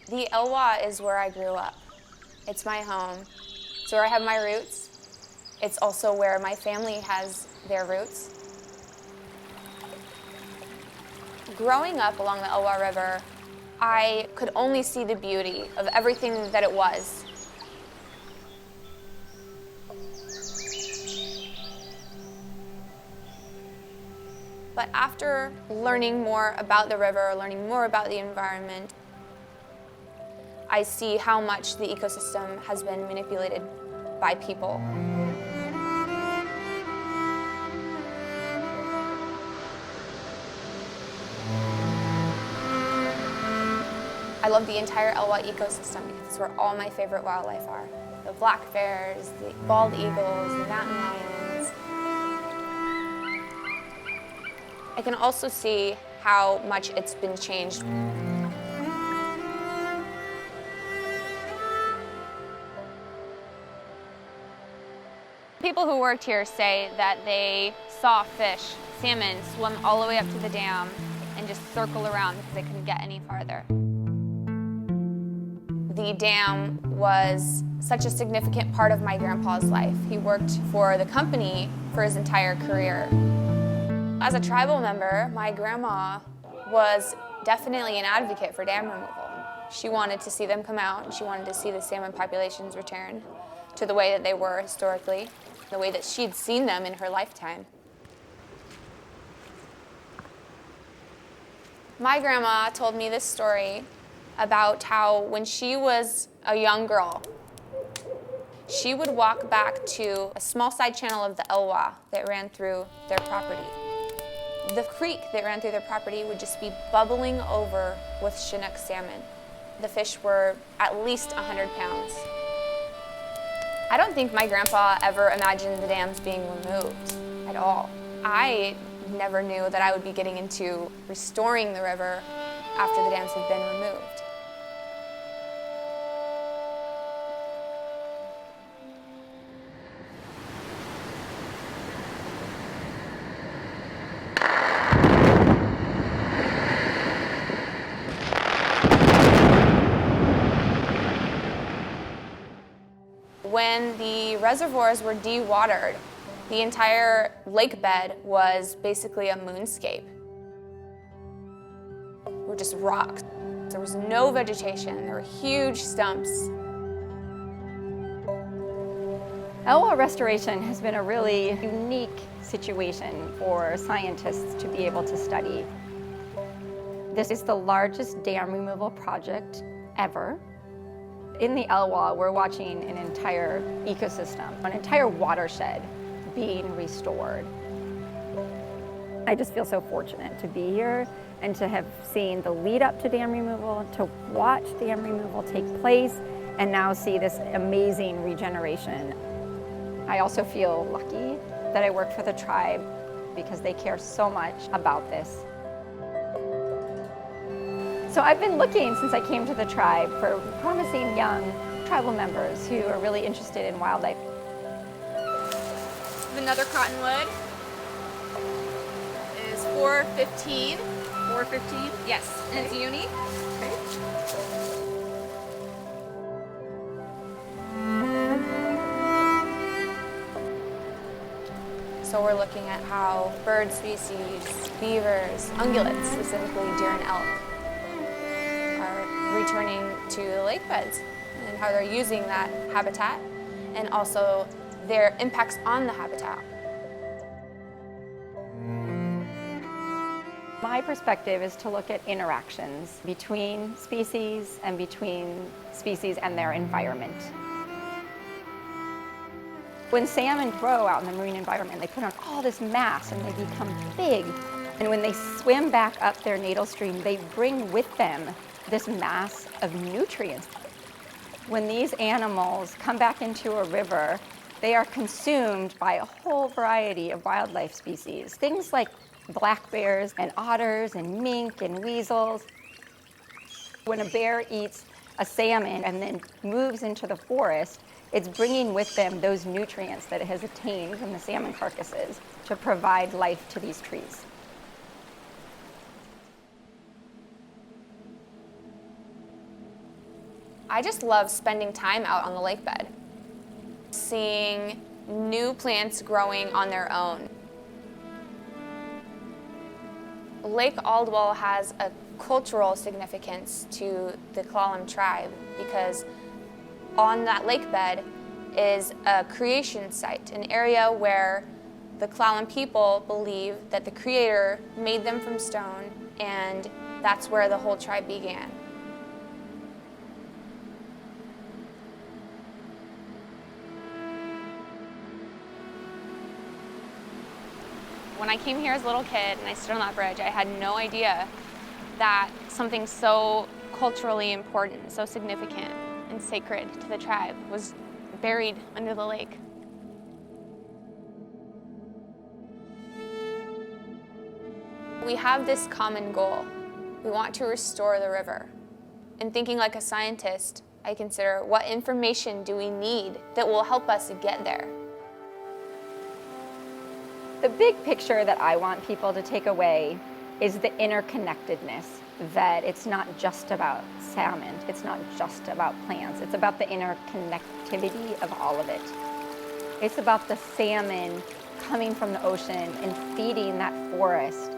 The Elwha is where I grew up. It's my home. It's where I have my roots. It's also where my family has their roots. Growing up along the Elwha River, I could only see the beauty of everything that it was. But after learning more about the river, learning more about the environment, I see how much the ecosystem has been manipulated by people. I love the entire Elwha ecosystem because it's where all my favorite wildlife are. The black bears, the bald eagles, the mountain lions. I can also see how much it's been changed. People who worked here say that they saw fish, salmon, swim all the way up to the dam and just circle around because they couldn't get any farther. The dam was such a significant part of my grandpa's life. He worked for the company for his entire career. As a tribal member, my grandma was definitely an advocate for dam removal. She wanted to see them come out, and she wanted to see the salmon populations return to the way that they were historically, the way that she'd seen them in her lifetime. My grandma told me this story about how when she was a young girl, she would walk back to a small side channel of the Elwha that ran through their property. The creek that ran through their property would just be bubbling over with Chinook salmon. The fish were at least 100 pounds. I don't think my grandpa ever imagined the dams being removed at all. I never knew that I would be getting into restoring the river after the dams had been removed. When the reservoirs were dewatered, the entire lake bed was basically a moonscape. Were just rocks. There was no vegetation. There were huge stumps. Elwha restoration has been a really unique situation for scientists to be able to study. This is the largest dam removal project ever. In the Elwha, we're watching an entire ecosystem, an entire watershed being restored. I just feel so fortunate to be here and to have seen the lead up to dam removal, to watch dam removal take place, and now see this amazing regeneration. I also feel lucky that I work for the tribe because they care so much about this. So I've been looking since I came to the tribe for promising young tribal members who are really interested in wildlife. Another cottonwood is 415. 415? Yes, and it's uni. Okay. So we're looking at how bird species, beavers, ungulates, specifically deer and elk, are returning to the lake beds and how they're using that habitat and also their impacts on the habitat. My perspective is to look at interactions between species and their environment. When salmon grow out in the marine environment, they put on all this mass and they become big. And when they swim back up their natal stream, they bring with them this mass of nutrients. When these animals come back into a river, they are consumed by a whole variety of wildlife species. Things like black bears and otters and mink and weasels. When a bear eats a salmon and then moves into the forest, it's bringing with them those nutrients that it has attained from the salmon carcasses to provide life to these trees. I just love spending time out on the lake bed, seeing new plants growing on their own. Lake Aldwell has a cultural significance to the Klallam tribe because on that lake bed is a creation site, an area where the Klallam people believe that the Creator made them from stone, and that's where the whole tribe began. When I came here as a little kid and I stood on that bridge, I had no idea that something so culturally important, so significant and sacred to the tribe was buried under the lake. We have this common goal. We want to restore the river. In thinking like a scientist, I consider what information do we need that will help us get there. The big picture that I want people to take away is the interconnectedness, that it's not just about salmon, it's not just about plants, it's about the interconnectivity of all of it. It's about the salmon coming from the ocean and feeding that forest.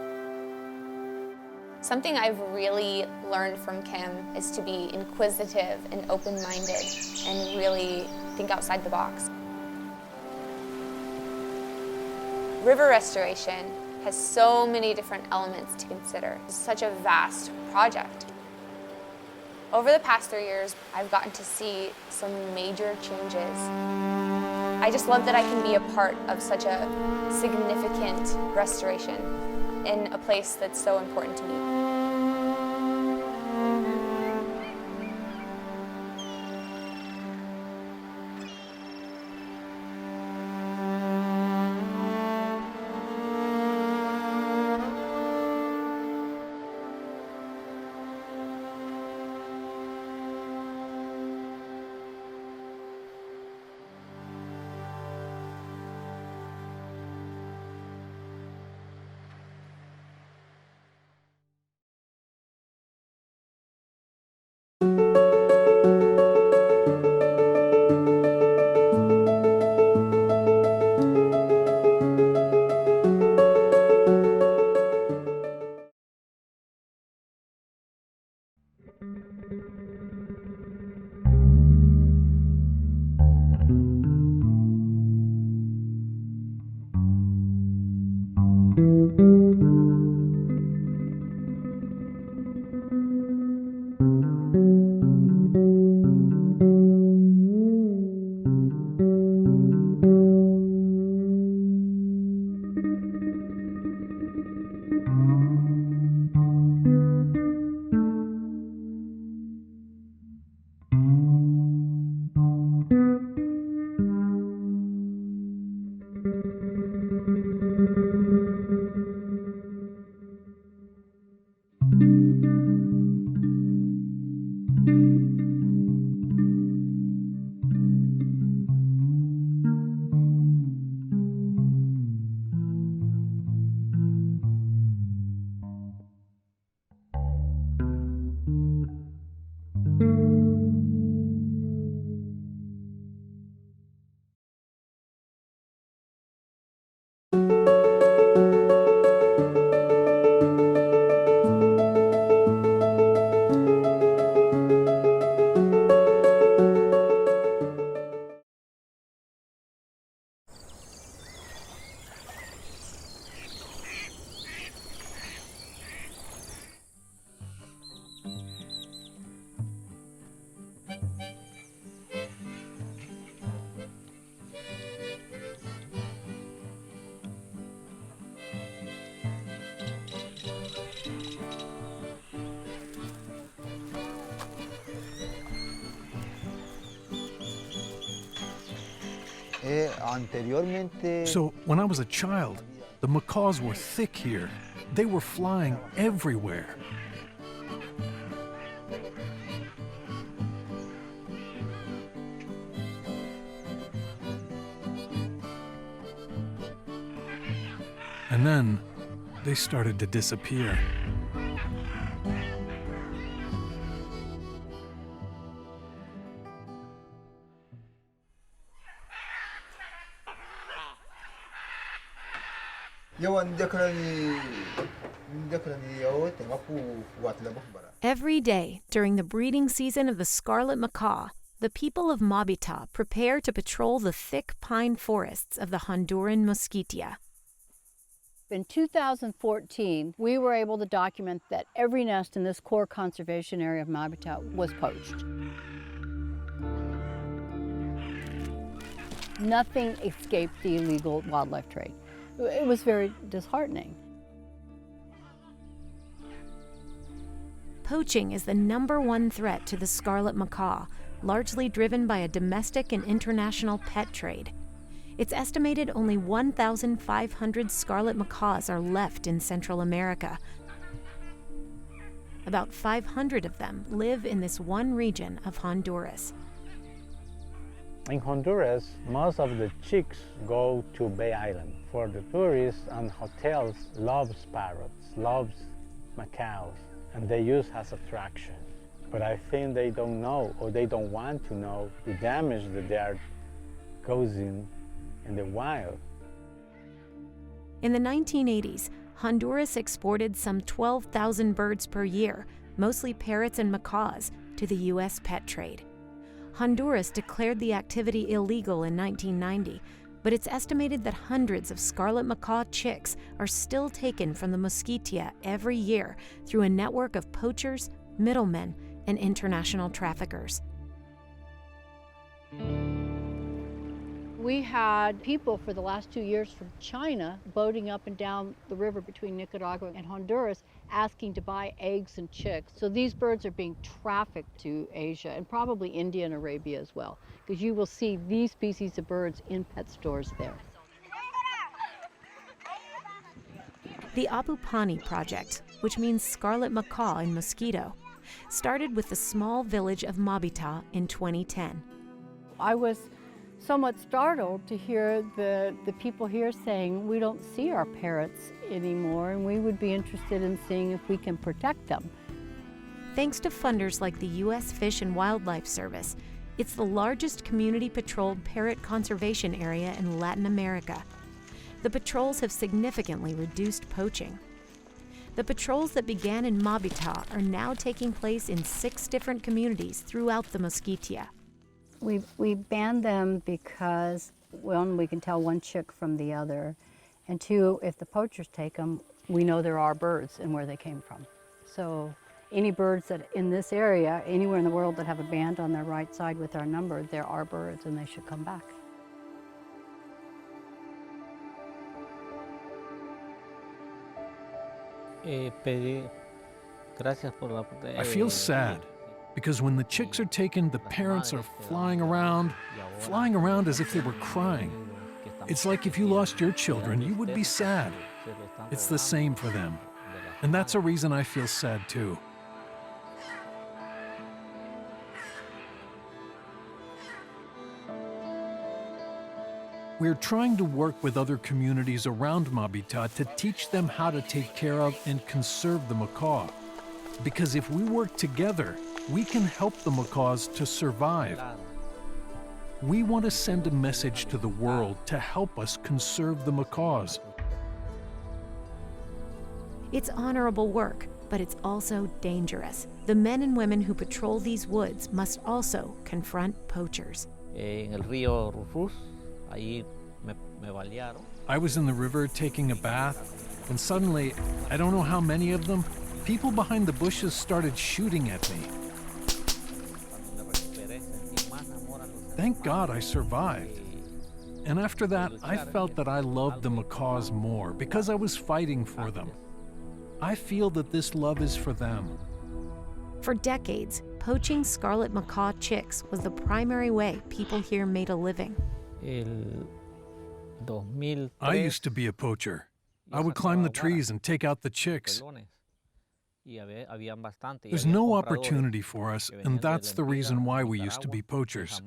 Something I've really learned from Kim is to be inquisitive and open-minded and really think outside the box. River restoration has so many different elements to consider. It's such a vast project. Over the past 3 years, I've gotten to see some major changes. I just love that I can be a part of such a significant restoration in a place that's so important to me. So when I was a child, the macaws were thick here. They were flying everywhere. And then they started to disappear. Every day during the breeding season of the scarlet macaw, the people of Mabita prepare to patrol the thick pine forests of the Honduran Mosquitia. In 2014, we were able to document that every nest in this core conservation area of Mabita was poached. Nothing escaped the illegal wildlife trade. It was very disheartening. Poaching is the #1 threat to the scarlet macaw, largely driven by a domestic and international pet trade. It's estimated only 1,500 scarlet macaws are left in Central America. About 500 of them live in this one region of Honduras. In Honduras, most of the chicks go to Bay Island. For the tourists and hotels, loves parrots, loves macaws, and they use as attraction. But I think they don't know, or they don't want to know, the damage that they are causing in the wild. In the 1980s, Honduras exported some 12,000 birds per year, mostly parrots and macaws, to the U.S. pet trade. Honduras declared the activity illegal in 1990, but it's estimated that hundreds of scarlet macaw chicks are still taken from the Mosquitia every year through a network of poachers, middlemen, and international traffickers. We had people for the last 2 years from China boating up and down the river between Nicaragua and Honduras asking to buy eggs and chicks. So these birds are being trafficked to Asia and probably India and Arabia as well, because you will see these species of birds in pet stores there. The Apupani Project, which means scarlet macaw in mosquito, started with the small village of Mabita in 2010. I was somewhat startled to hear the people here saying, we don't see our parrots anymore and we would be interested in seeing if we can protect them. Thanks to funders like the U.S. Fish and Wildlife Service, it's the largest community-patrolled parrot conservation area in Latin America. The patrols have significantly reduced poaching. The patrols that began in Mabita are now taking place in 6 different communities throughout the Mosquitia. We banned them because, one, we can tell one chick from the other, and 2, if the poachers take them, we know there are birds and where they came from. So any birds that in this area, anywhere in the world that have a band on their right side with our number, there are birds and they should come back. I feel sad because when the chicks are taken, the parents are flying around as if they were crying. It's like if you lost your children, you would be sad. It's the same for them. And that's a reason I feel sad too. We're trying to work with other communities around Mabita to teach them how to take care of and conserve the macaw. Because if we work together, we can help the macaws to survive. We want to send a message to the world to help us conserve the macaws. It's honorable work, but it's also dangerous. The men and women who patrol these woods must also confront poachers. I was in the river taking a bath, and suddenly, I don't know how many of them, people behind the bushes started shooting at me. Thank God I survived. And after that, I felt that I loved the macaws more because I was fighting for them. I feel that this love is for them. For decades, poaching scarlet macaw chicks was the primary way people here made a living. I used to be a poacher. I would climb the trees and take out the chicks. There's no opportunity for us, and that's the reason why we used to be poachers.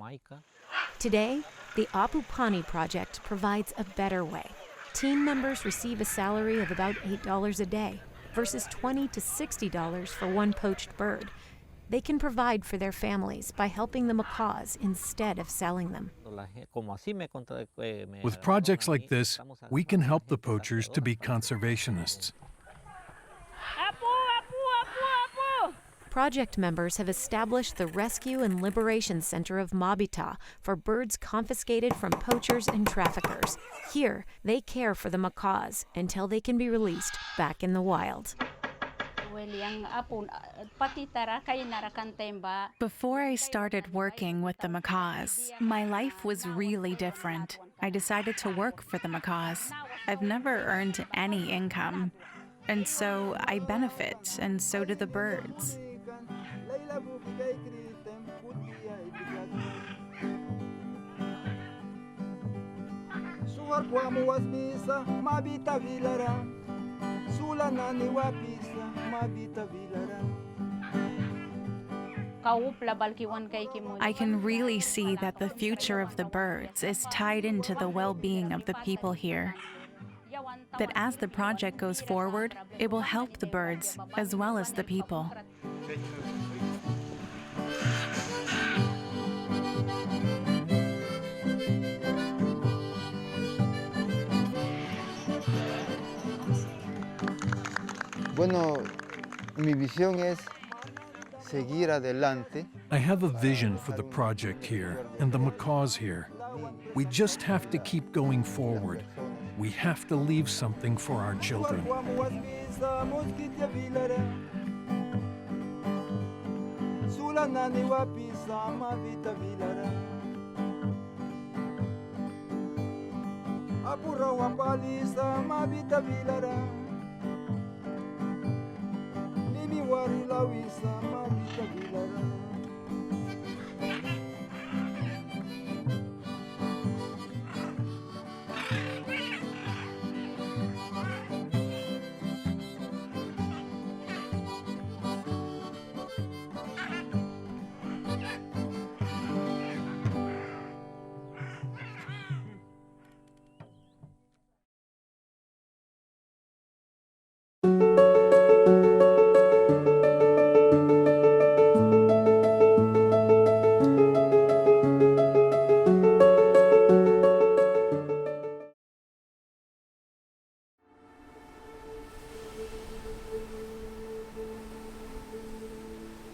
Today, the Apupani Project provides a better way. Team members receive a salary of about $8 a day versus $20 to $60 for one poached bird. they can provide for their families by helping the macaws instead of selling them. With projects like this, we can help the poachers to be conservationists. Project members have established the Rescue and Liberation Center of Mabita for birds confiscated from poachers and traffickers. Here, they care for the macaws until they can be released back in the wild. Before I started working with the macaws, my life was really different. I decided to work for the macaws. I've never earned any income, and so I benefit, and so do the birds. I can really see that the future of the birds is tied into the well-being of the people here. That as the project goes forward, it will help the birds as well as the people. Bueno, mi visión es seguir adelante. I have a vision for the project here and the macaws here. We just have to keep going forward. We have to leave something for our children.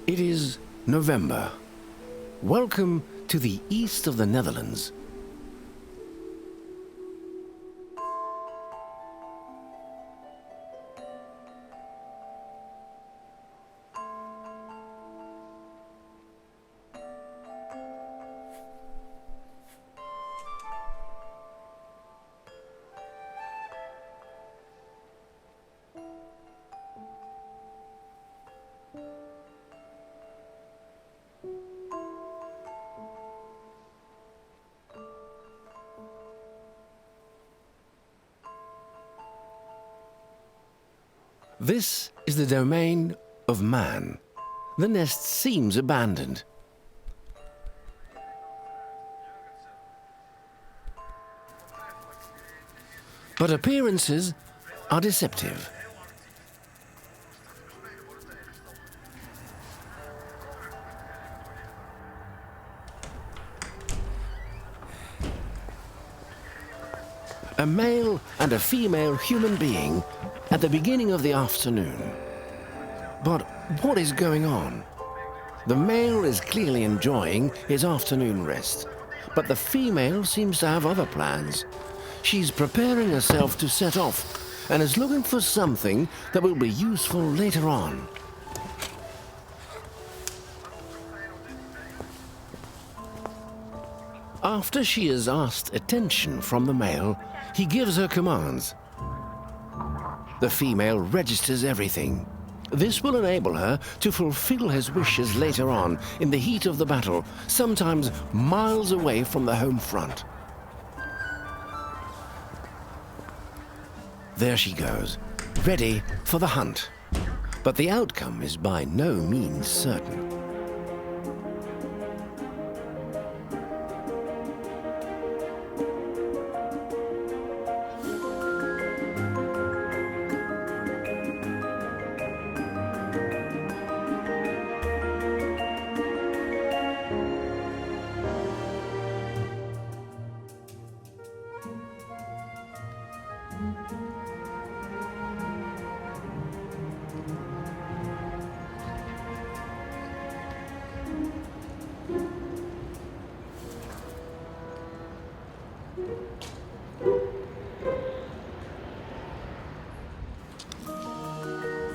It is November. Welcome to the east of the Netherlands. This is the domain of man. The nest seems abandoned. But appearances are deceptive. A male and a female human being at the beginning of the afternoon. But what is going on? The male is clearly enjoying his afternoon rest, but the female seems to have other plans. She's preparing herself to set off and is looking for something that will be useful later on. After she has asked attention from the male, he gives her commands. The female registers everything. This will enable her to fulfill his wishes later on in the heat of the battle, sometimes miles away from the home front. There she goes, ready for the hunt. But the outcome is by no means certain.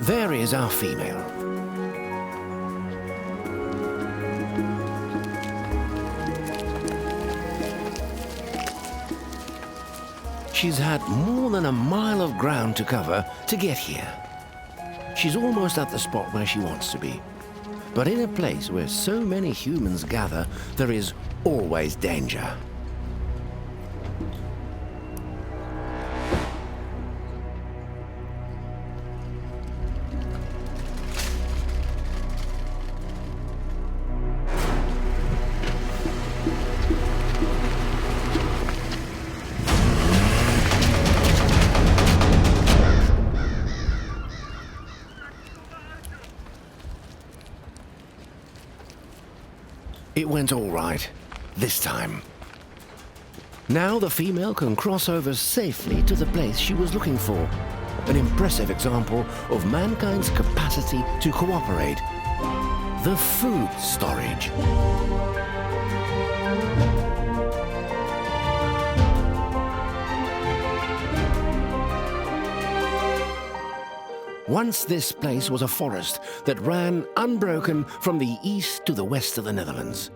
There is our female. She's had more than a mile of ground to cover to get here. She's almost at the spot where she wants to be. But in a place where so many humans gather, there is always danger. It went all right, this time. Now the female can cross over safely to the place she was looking for. An impressive example of mankind's capacity to cooperate. The food storage. Once this place was a forest that ran unbroken from the east to the west of the Netherlands.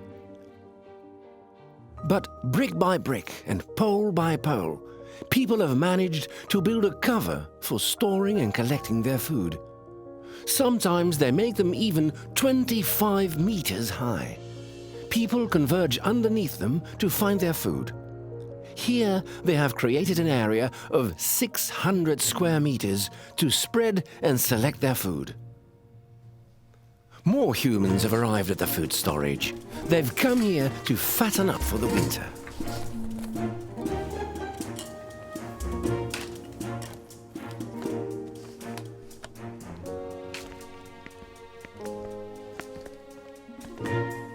But brick by brick and pole by pole, people have managed to build a cover for storing and collecting their food. Sometimes they make them even 25 meters high. People converge underneath them to find their food. Here they have created an area of 600 square meters to spread and select their food. More humans have arrived at the food storage. They've come here to fatten up for the winter.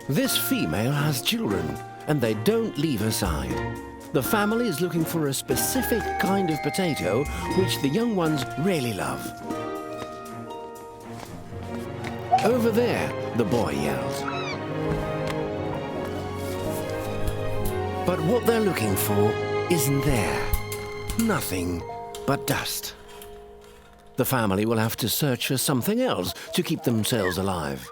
This female has children, and they don't leave her side. The family is looking for a specific kind of potato which the young ones really love. Over there, the boy yells. But what they're looking for isn't there. Nothing but dust. The family will have to search for something else to keep themselves alive.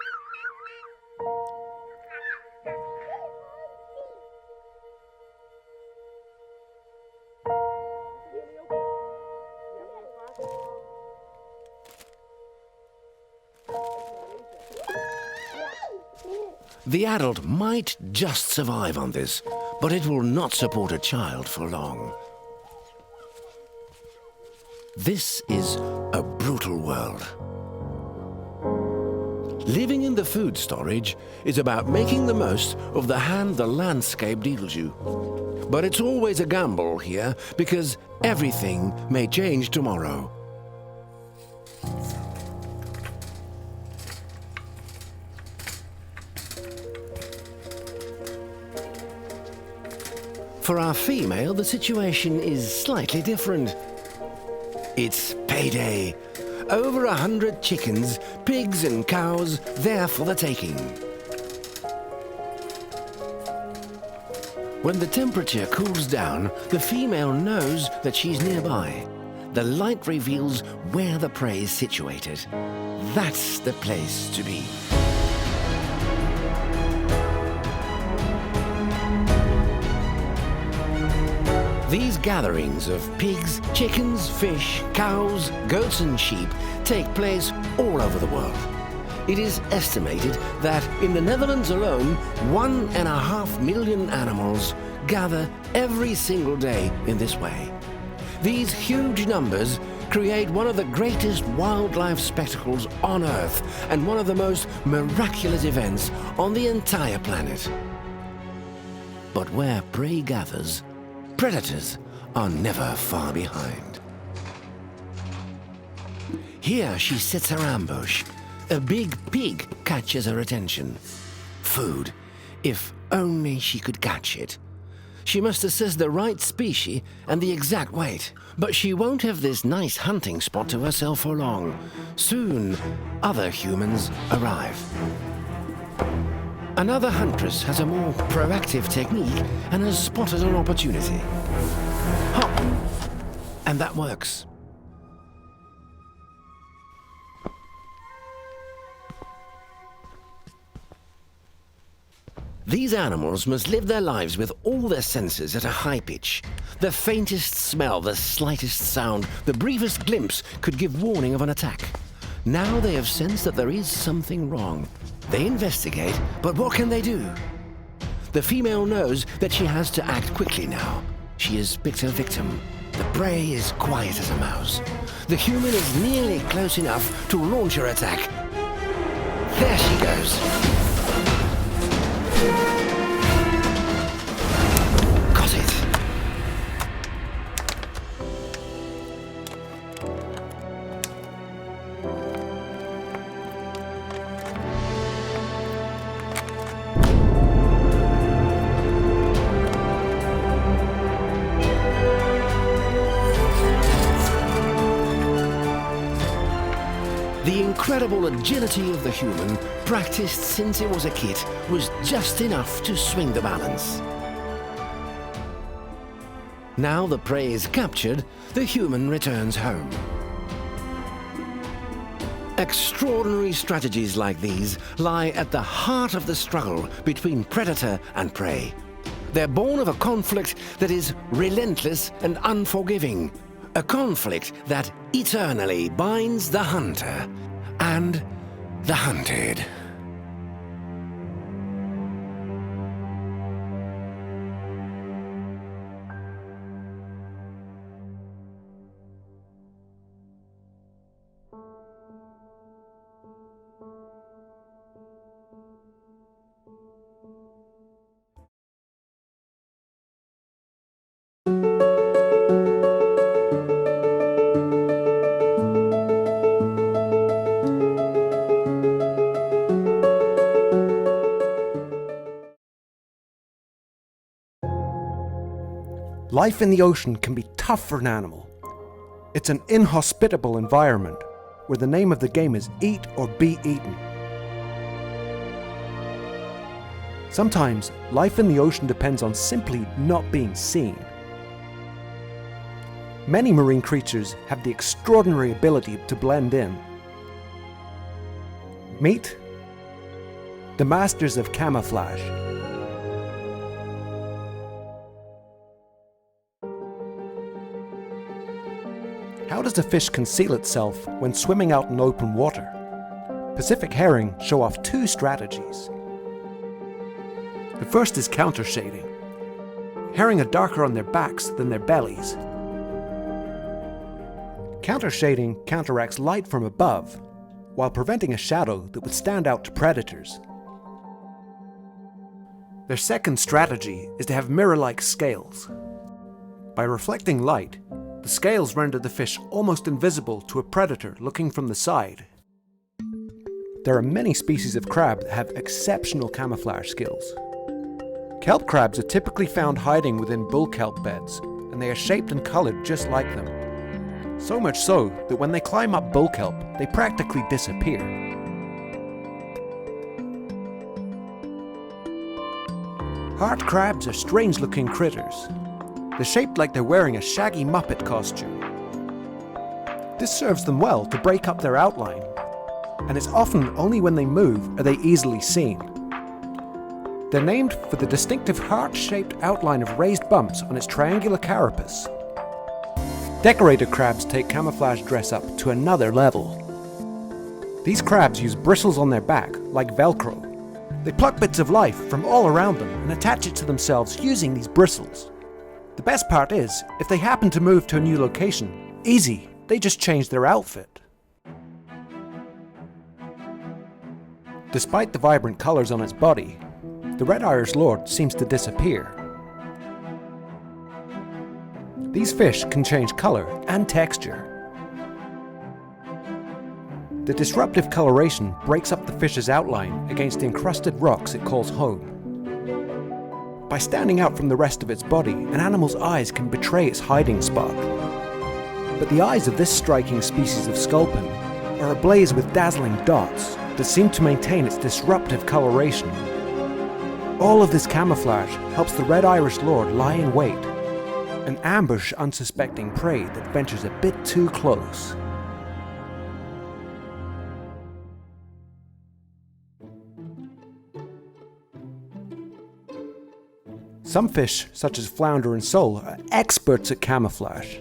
The adult might just survive on this, but it will not support a child for long. This is a brutal world. Living in the food storage is about making the most of the hand the landscape deals you. But it's always a gamble here because everything may change tomorrow. For our female, the situation is slightly different. It's payday. Over 100 chickens, pigs and cows there for the taking. When the temperature cools down, the female knows that she's nearby. The light reveals where the prey is situated. That's the place to be. These gatherings of pigs, chickens, fish, cows, goats and sheep take place all over the world. It is estimated that in the Netherlands alone, 1.5 million animals gather every single day in this way. These huge numbers create one of the greatest wildlife spectacles on Earth and one of the most miraculous events on the entire planet. But where prey gathers, predators are never far behind. Here she sets her ambush. A big pig catches her attention. Food, if only she could catch it. She must assess the right species and the exact weight. But she won't have this nice hunting spot to herself for long. Soon, other humans arrive. Another huntress has a more proactive technique and has spotted an opportunity. Hop! And that works. These animals must live their lives with all their senses at a high pitch. The faintest smell, the slightest sound, the briefest glimpse could give warning of an attack. Now they have sensed that there is something wrong. They investigate, but what can they do? The female knows that she has to act quickly now. She has picked her victim. The prey is quiet as a mouse. The human is nearly close enough to launch her attack. There she goes. Got it. The incredible agility of the human, practiced since he was a kid, was just enough to swing the balance. Now the prey is captured, the human returns home. Extraordinary strategies like these lie at the heart of the struggle between predator and prey. They're born of a conflict that is relentless and unforgiving. A conflict that eternally binds the hunter and the hunted. Life in the ocean can be tough for an animal. It's an inhospitable environment where the name of the game is eat or be eaten. Sometimes, life in the ocean depends on simply not being seen. Many marine creatures have the extraordinary ability to blend in. Meet the masters of camouflage. How does a fish conceal itself when swimming out in open water? Pacific herring show off two strategies. The first is counter shading. Herring are darker on their backs than their bellies. Counter shading counteracts light from above, while preventing a shadow that would stand out to predators. Their second strategy is to have mirror-like scales. By reflecting light, the scales render the fish almost invisible to a predator looking from the side. There are many species of crab that have exceptional camouflage skills. Kelp crabs are typically found hiding within bull kelp beds, and they are shaped and colored just like them. So much so that when they climb up bull kelp, they practically disappear. Heart crabs are strange-looking critters. They're shaped like they're wearing a shaggy Muppet costume. This serves them well to break up their outline, and it's often only when they move are they easily seen. They're named for the distinctive heart-shaped outline of raised bumps on its triangular carapace. Decorated crabs take camouflage dress up to another level. These crabs use bristles on their back, like Velcro. They pluck bits of life from all around them and attach it to themselves using these bristles. The best part is, if they happen to move to a new location, easy, they just change their outfit. Despite the vibrant colors on its body, the red Irish lord seems to disappear. These fish can change color and texture. The disruptive coloration breaks up the fish's outline against the encrusted rocks it calls home. By standing out from the rest of its body, an animal's eyes can betray its hiding spot. But the eyes of this striking species of sculpin are ablaze with dazzling dots that seem to maintain its disruptive coloration. All of this camouflage helps the red Irish lord lie in wait and ambush unsuspecting prey that ventures a bit too close. Some fish, such as flounder and sole, are experts at camouflage.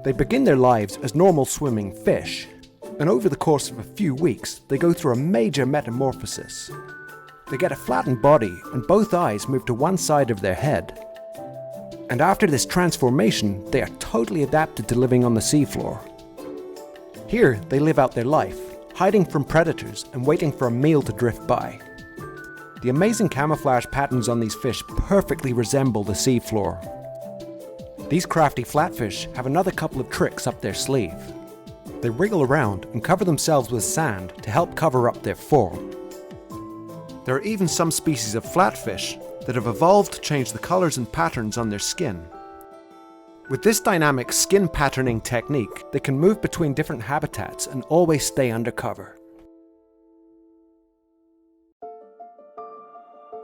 They begin their lives as normal swimming fish, and over the course of a few weeks, they go through a major metamorphosis. They get a flattened body and both eyes move to one side of their head. And after this transformation, they are totally adapted to living on the seafloor. Here, they live out their life, hiding from predators and waiting for a meal to drift by. The amazing camouflage patterns on these fish perfectly resemble the seafloor. These crafty flatfish have another couple of tricks up their sleeve. They wriggle around and cover themselves with sand to help cover up their form. There are even some species of flatfish that have evolved to change the colors and patterns on their skin. With this dynamic skin patterning technique, they can move between different habitats and always stay undercover.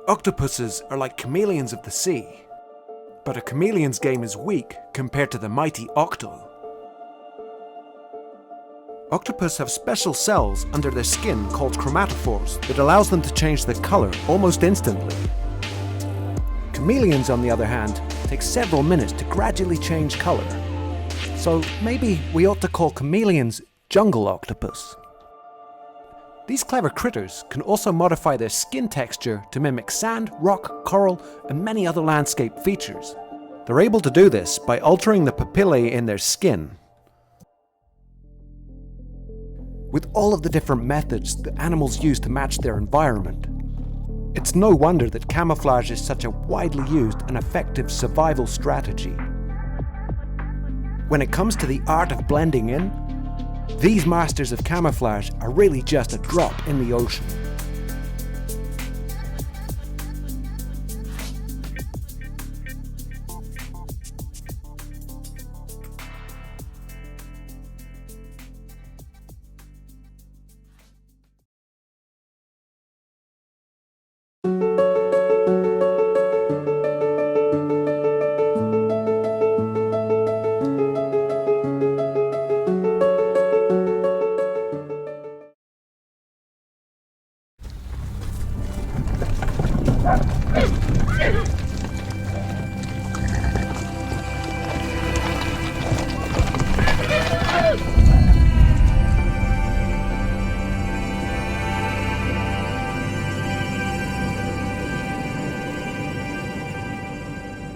Octopuses are like chameleons of the sea, but a chameleon's game is weak compared to the mighty octo. Octopus have special cells under their skin called chromatophores that allows them to change their color almost instantly. Chameleons, on the other hand, take several minutes to gradually change color. So maybe we ought to call chameleons jungle octopus. These clever critters can also modify their skin texture to mimic sand, rock, coral, and many other landscape features. They're able to do this by altering the papillae in their skin. With all of the different methods that animals use to match their environment, it's no wonder that camouflage is such a widely used and effective survival strategy. When it comes to the art of blending in, these masters of camouflage are really just a drop in the ocean.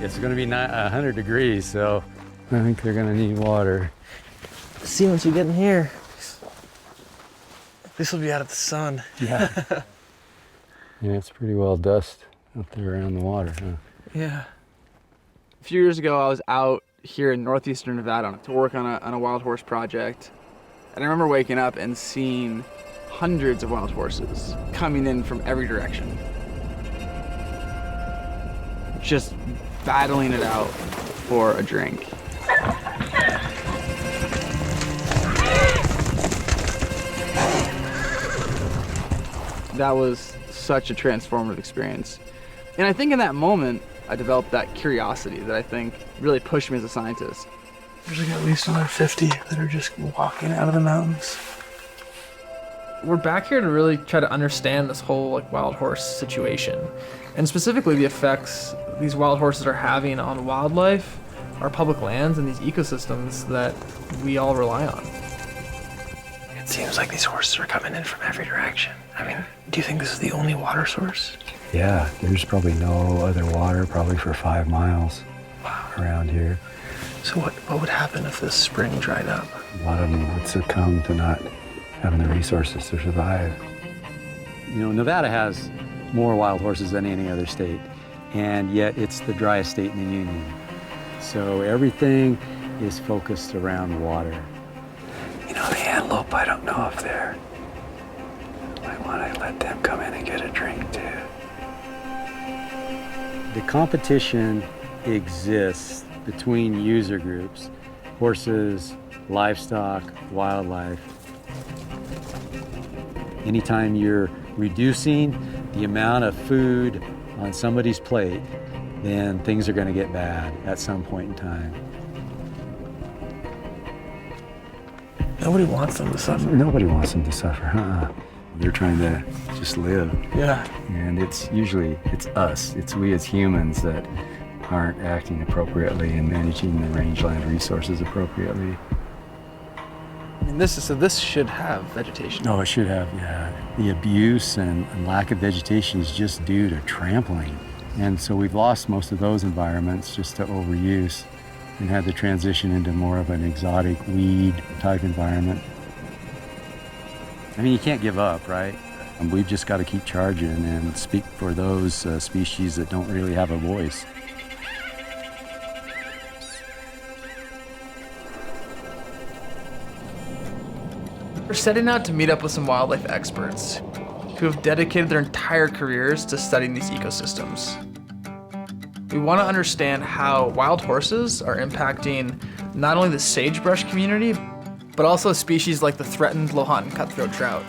It's going to be 100 degrees, so I think they're going to need water. See, once you get in here, this will be out of the sun. Yeah. Yeah, it's pretty well dust up there around the water, huh? Yeah. A few years ago, I was out here in northeastern Nevada to work on a wild horse project. And I remember waking up and seeing hundreds of wild horses coming in from every direction. Just battling it out for a drink. That was such a transformative experience. And I think in that moment, I developed that curiosity that I think really pushed me as a scientist. There's like at least another 50 that are just walking out of the mountains. We're back here to really try to understand this whole wild horse situation, and specifically the effects these wild horses are having on wildlife, our public lands, and these ecosystems that we all rely on. It seems like these horses are coming in from every direction. I mean, do you think this is the only water source? Yeah, there's probably no other water probably for 5 miles around here. So what would happen if this spring dried up? A lot of them would succumb to not having the resources to survive. You know, Nevada has more wild horses than any other state, and yet it's the driest state in the union. So everything is focused around water. You know, the antelope, I don't know if they're... I want to let them come in and get a drink too. The competition exists between user groups, horses, livestock, wildlife. Anytime you're reducing the amount of food on somebody's plate, then things are going to get bad at some point in time. Nobody wants them to suffer. Nobody wants them to suffer, They're trying to just live. Yeah. And it's us. It's we as humans that aren't acting appropriately and managing the rangeland resources appropriately. I mean, this should have vegetation. Oh, it should have, yeah. The abuse and lack of vegetation is just due to trampling. And so we've lost most of those environments just to overuse and had to transition into more of an exotic weed type environment. I mean, you can't give up, right? And we've just got to keep charging and speak for those species that don't really have a voice. We're setting out to meet up with some wildlife experts who have dedicated their entire careers to studying these ecosystems. We want to understand how wild horses are impacting not only the sagebrush community, but also species like the threatened Lohan cutthroat trout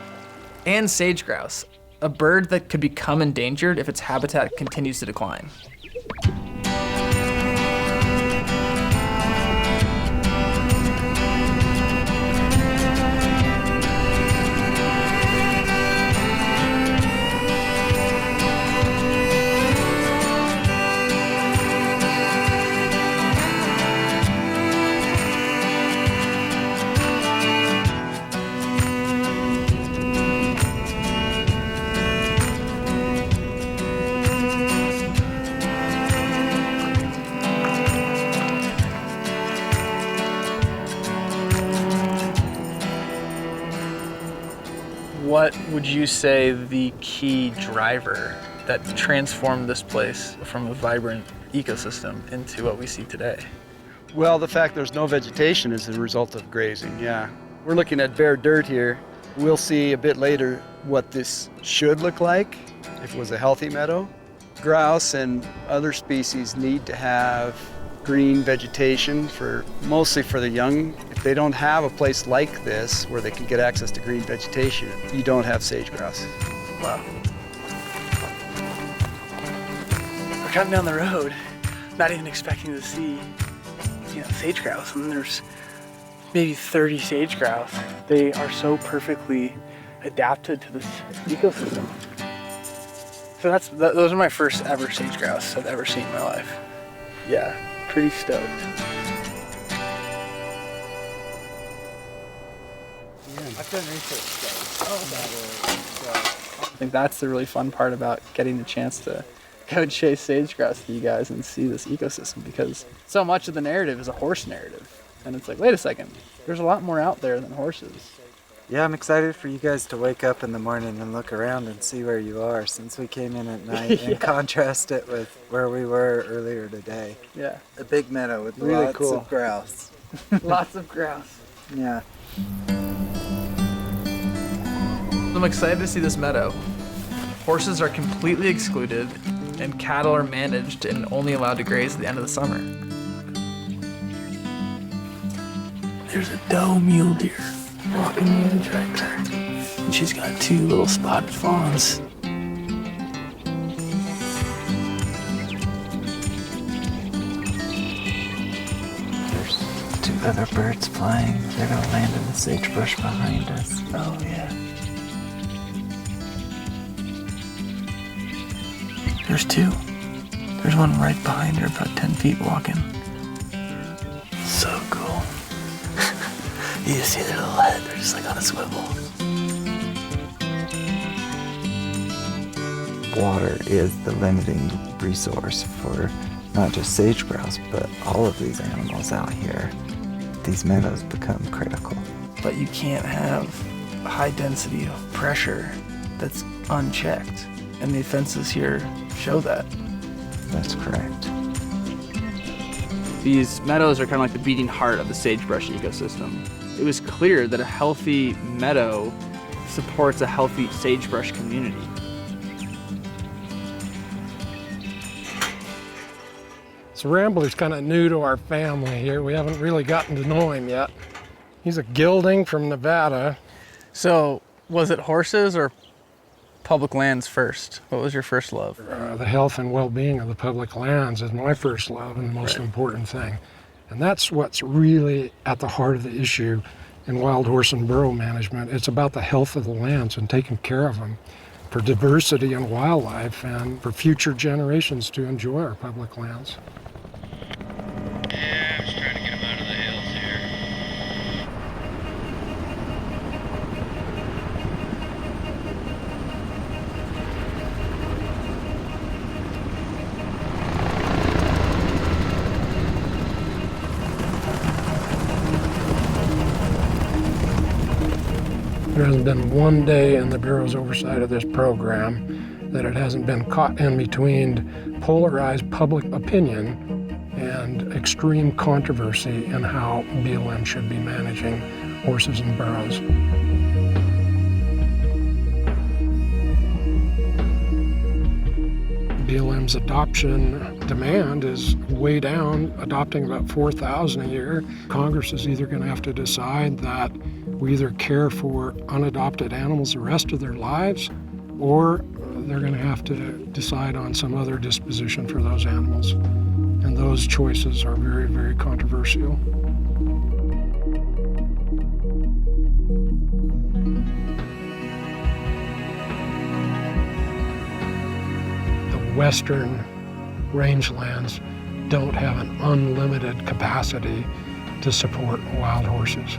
and sage grouse, a bird that could become endangered if its habitat continues to decline. What would you say the key driver that transformed this place from a vibrant ecosystem into what we see today? Well, the fact there's no vegetation is a result of grazing, yeah. We're looking at bare dirt here. We'll see a bit later what this should look like if it was a healthy meadow. Grouse and other species need to have green vegetation mostly for the young. If they don't have a place like this where they can get access to green vegetation, you don't have sage grouse. Wow. We're coming down the road, not even expecting to see, sage grouse, and there's maybe 30 sage grouse. They are so perfectly adapted to this ecosystem. So those are my first ever sage grouse I've ever seen in my life. Yeah, pretty stoked. I've done research about it, so I think that's the really fun part about getting the chance to go chase sage grouse with you guys and see this ecosystem, because so much of the narrative is a horse narrative. And it's like, wait a second, there's a lot more out there than horses. Yeah, I'm excited for you guys to wake up in the morning and look around and see where you are, since we came in at night, and contrast it with where we were earlier today. Yeah. A big meadow with really lots cool. of grouse. Lots of grouse. Yeah. I'm excited to see this meadow. Horses are completely excluded, and cattle are managed and only allowed to graze at the end of the summer. There's a doe mule deer walking the edge right there, and she's got 2 little spotted fawns. There's 2 other birds flying. They're gonna land in the sagebrush behind us. Oh yeah. There's 2. There's one right behind her, about 10 feet walking. So cool. You just see their little head, they're just like on a swivel. Water is the limiting resource for not just sage grouse, but all of these animals out here. These meadows become critical. But you can't have a high density of pressure that's unchecked. And the fences here show that. That's correct. These meadows are kind of like the beating heart of the sagebrush ecosystem. It was clear that a healthy meadow supports a healthy sagebrush community. So Rambler's kind of new to our family here. We haven't really gotten to know him yet. He's a gelding from Nevada. So was it horses or public lands first. What was your first love? The health and well-being of the public lands is my first love and the most important thing. And that's what's really at the heart of the issue in wild horse and burro management. It's about the health of the lands and taking care of them for diversity and wildlife and for future generations to enjoy our public lands. Yeah, I'm just trying to get him out of the hills here. There hasn't been one day in the Bureau's oversight of this program that it hasn't been caught in between polarized public opinion and extreme controversy in how BLM should be managing horses and burros. BLM's adoption demand is way down, adopting about 4,000 a year. Congress is either going to have to decide that we either care for unadopted animals the rest of their lives, or they're going to have to decide on some other disposition for those animals. And those choices are very, very controversial. The western rangelands don't have an unlimited capacity to support wild horses.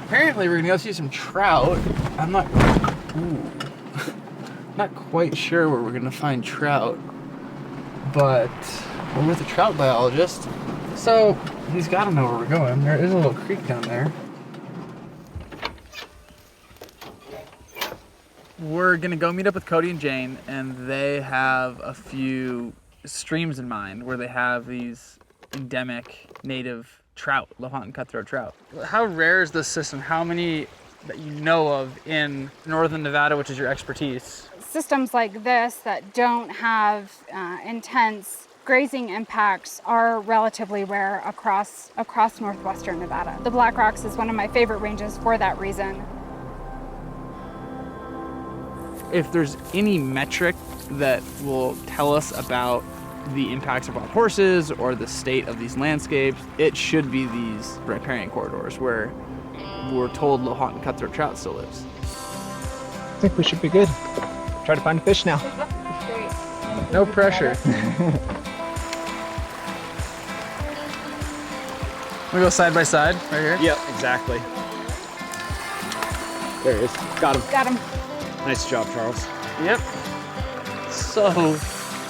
Apparently we're gonna go see some trout. I'm not quite sure where we're gonna find trout, but we're with a trout biologist, so he's gotta know where we're going. There is a little creek down there. We're gonna go meet up with Cody and Jane, and they have a few streams in mind where they have these endemic native trout, Lahontan cutthroat trout. How rare is this system? How many that you know of in northern Nevada, which is your expertise? Systems like this that don't have intense grazing impacts are relatively rare across northwestern Nevada. The Black Rocks is one of my favorite ranges for that reason. If there's any metric that will tell us about the impacts of wild horses or the state of these landscapes, it should be these riparian corridors where we're told Lahontan cutthroat trout still lives. I think we should be good. Try to find a fish now. No pressure. We go side by side right here? Yep, exactly. There he is. Got him. Got him. Nice job, Charles. Yep. So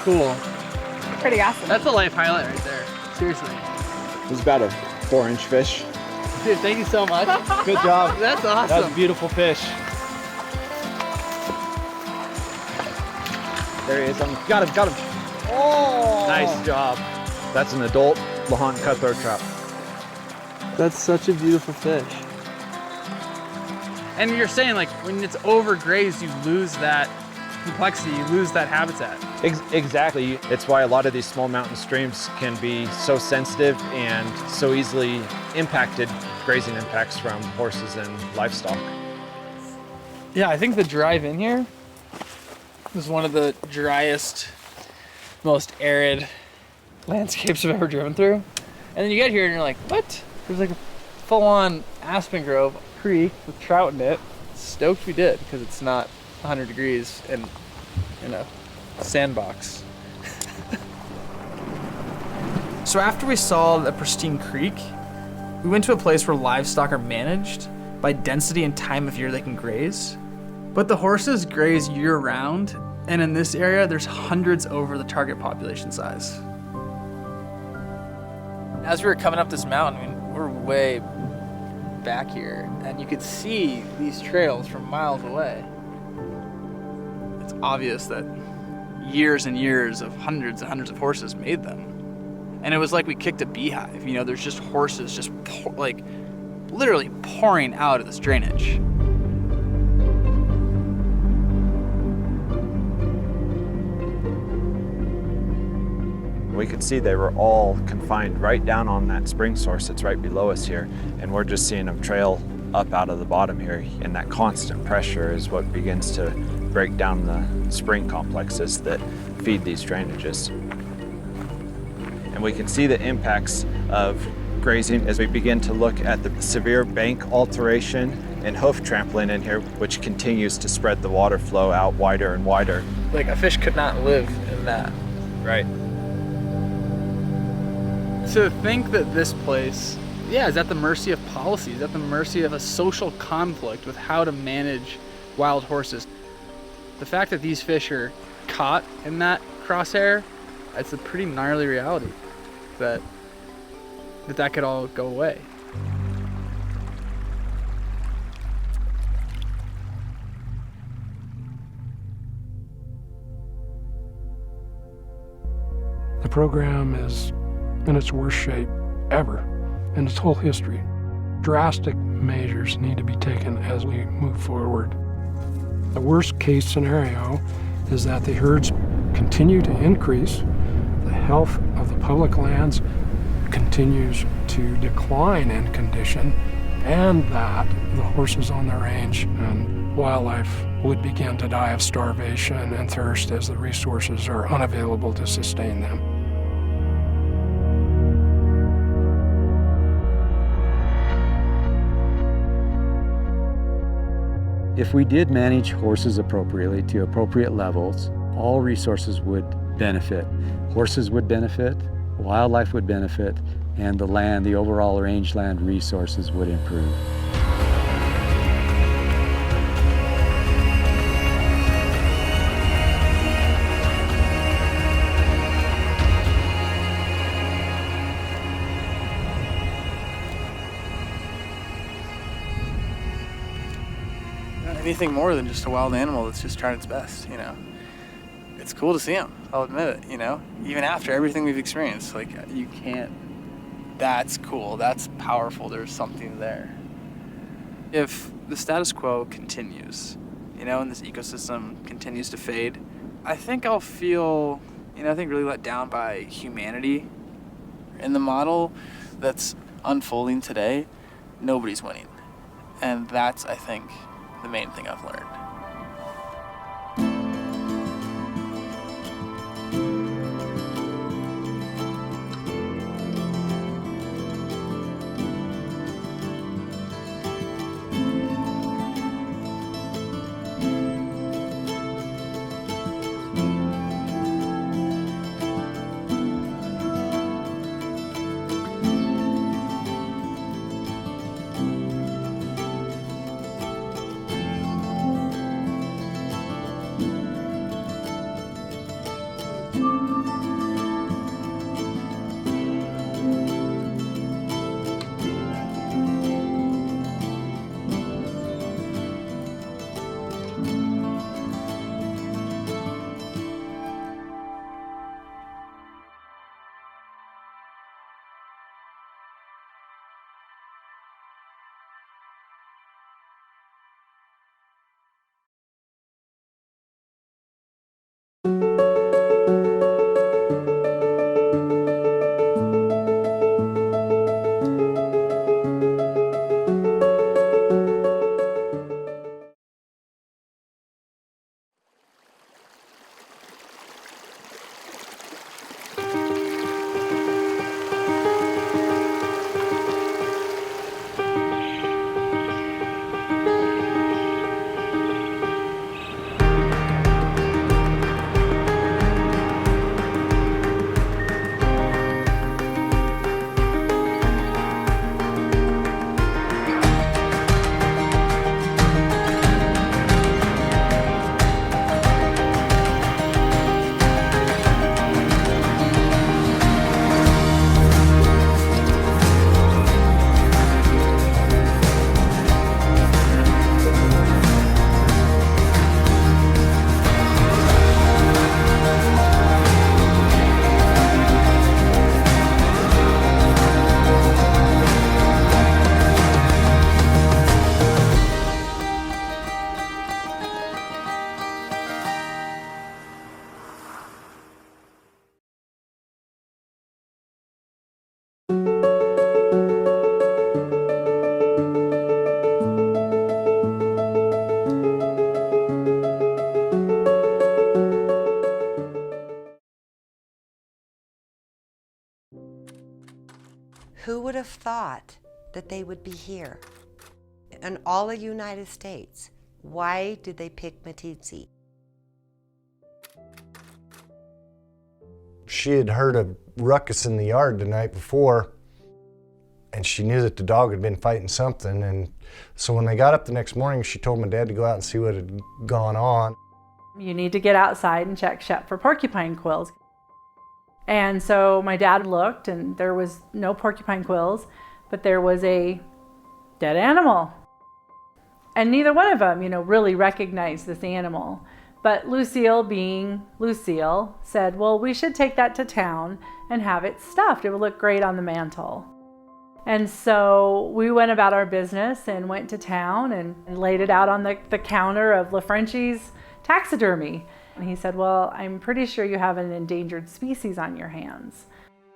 cool. Pretty awesome. That's a life highlight right there. Seriously. It was about a 4-inch fish. Dude, thank you so much. Good job. That's awesome. That was a beautiful fish. There he is. Got him. Oh! Nice job. That's an adult Lahontan cutthroat trout. That's such a beautiful fish. And you're saying, like, when it's overgrazed, you lose that complexity, you lose that habitat. Exactly. It's why a lot of these small mountain streams can be so sensitive and so easily impacted, grazing impacts from horses and livestock. Yeah, I think the drive in here is one of the driest, most arid landscapes I've ever driven through. And then you get here and you're like, what? There's like a full-on aspen grove creek with trout in it. Stoked we did, because it's not 100 degrees in a sandbox. So after we saw the pristine creek, we went to a place where livestock are managed by density and time of year they can graze. But the horses graze year-round, and in this area, there's hundreds over the target population size. As we were coming up this mountain, I mean, we're way back here, and you could see these trails from miles away. It's obvious that years and years of hundreds and hundreds of horses made them. And it was like we kicked a beehive. You know, there's just horses just literally pouring out of this drainage. We could see they were all confined right down on that spring source that's right below us here, and we're just seeing them trail up out of the bottom here, and that constant pressure is what begins to break down the spring complexes that feed these drainages. And we can see the impacts of grazing as we begin to look at the severe bank alteration and hoof trampling in here, which continues to spread the water flow out wider and wider. Like a fish could not live in that. Right. To think that this place, is at the mercy of policies, at the mercy of a social conflict with how to manage wild horses. The fact that these fish are caught in that crosshair, it's a pretty gnarly reality that could all go away. The program is in its worst shape ever in its whole history. Drastic measures need to be taken as we move forward. The worst case scenario is that the herds continue to increase, the health of the public lands continues to decline in condition, and that the horses on the range and wildlife would begin to die of starvation and thirst as the resources are unavailable to sustain them. If we did manage horses appropriately to appropriate levels, all resources would benefit. Horses would benefit, wildlife would benefit, and the land, the overall rangeland resources would improve. Anything more than just a wild animal that's just trying its best, you know. It's cool to see them, I'll admit it, you know. Even after everything we've experienced, like, you can't, that's cool, that's powerful, there's something there. If the status quo continues, you know, and this ecosystem continues to fade, I think I'll feel, really let down by humanity. In the model that's unfolding today, nobody's winning. And that's, I think, the main thing I've learned. Who would have thought that they would be here? In all the United States, why did they pick Meeteetse? She had heard a ruckus in the yard the night before, and she knew that the dog had been fighting something. And so when they got up the next morning, she told my dad to go out and see what had gone on. You need to get outside and check Shep for porcupine quills. And so my dad looked, and there was no porcupine quills, but there was a dead animal. And neither one of them, really recognized this animal. But Lucille, being Lucille, said, well, we should take that to town and have it stuffed. It would look great on the mantle. And so we went about our business and went to town and laid it out on the counter of LaFrenchie's taxidermy. And he said, well, I'm pretty sure you have an endangered species on your hands.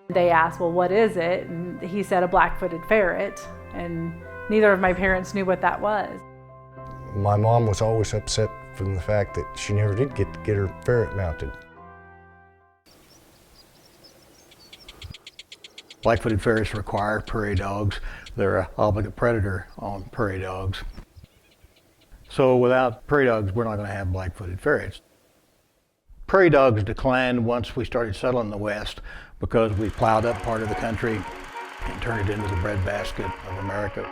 They asked, well, what is it? And he said, a black-footed ferret. And neither of my parents knew what that was. My mom was always upset from the fact that she never did get to get her ferret mounted. Black-footed ferrets require prairie dogs. They're an obligate predator on prairie dogs. So without prairie dogs, we're not going to have black-footed ferrets. Prairie dogs declined once we started settling the West because we plowed up part of the country and turned it into the breadbasket of America.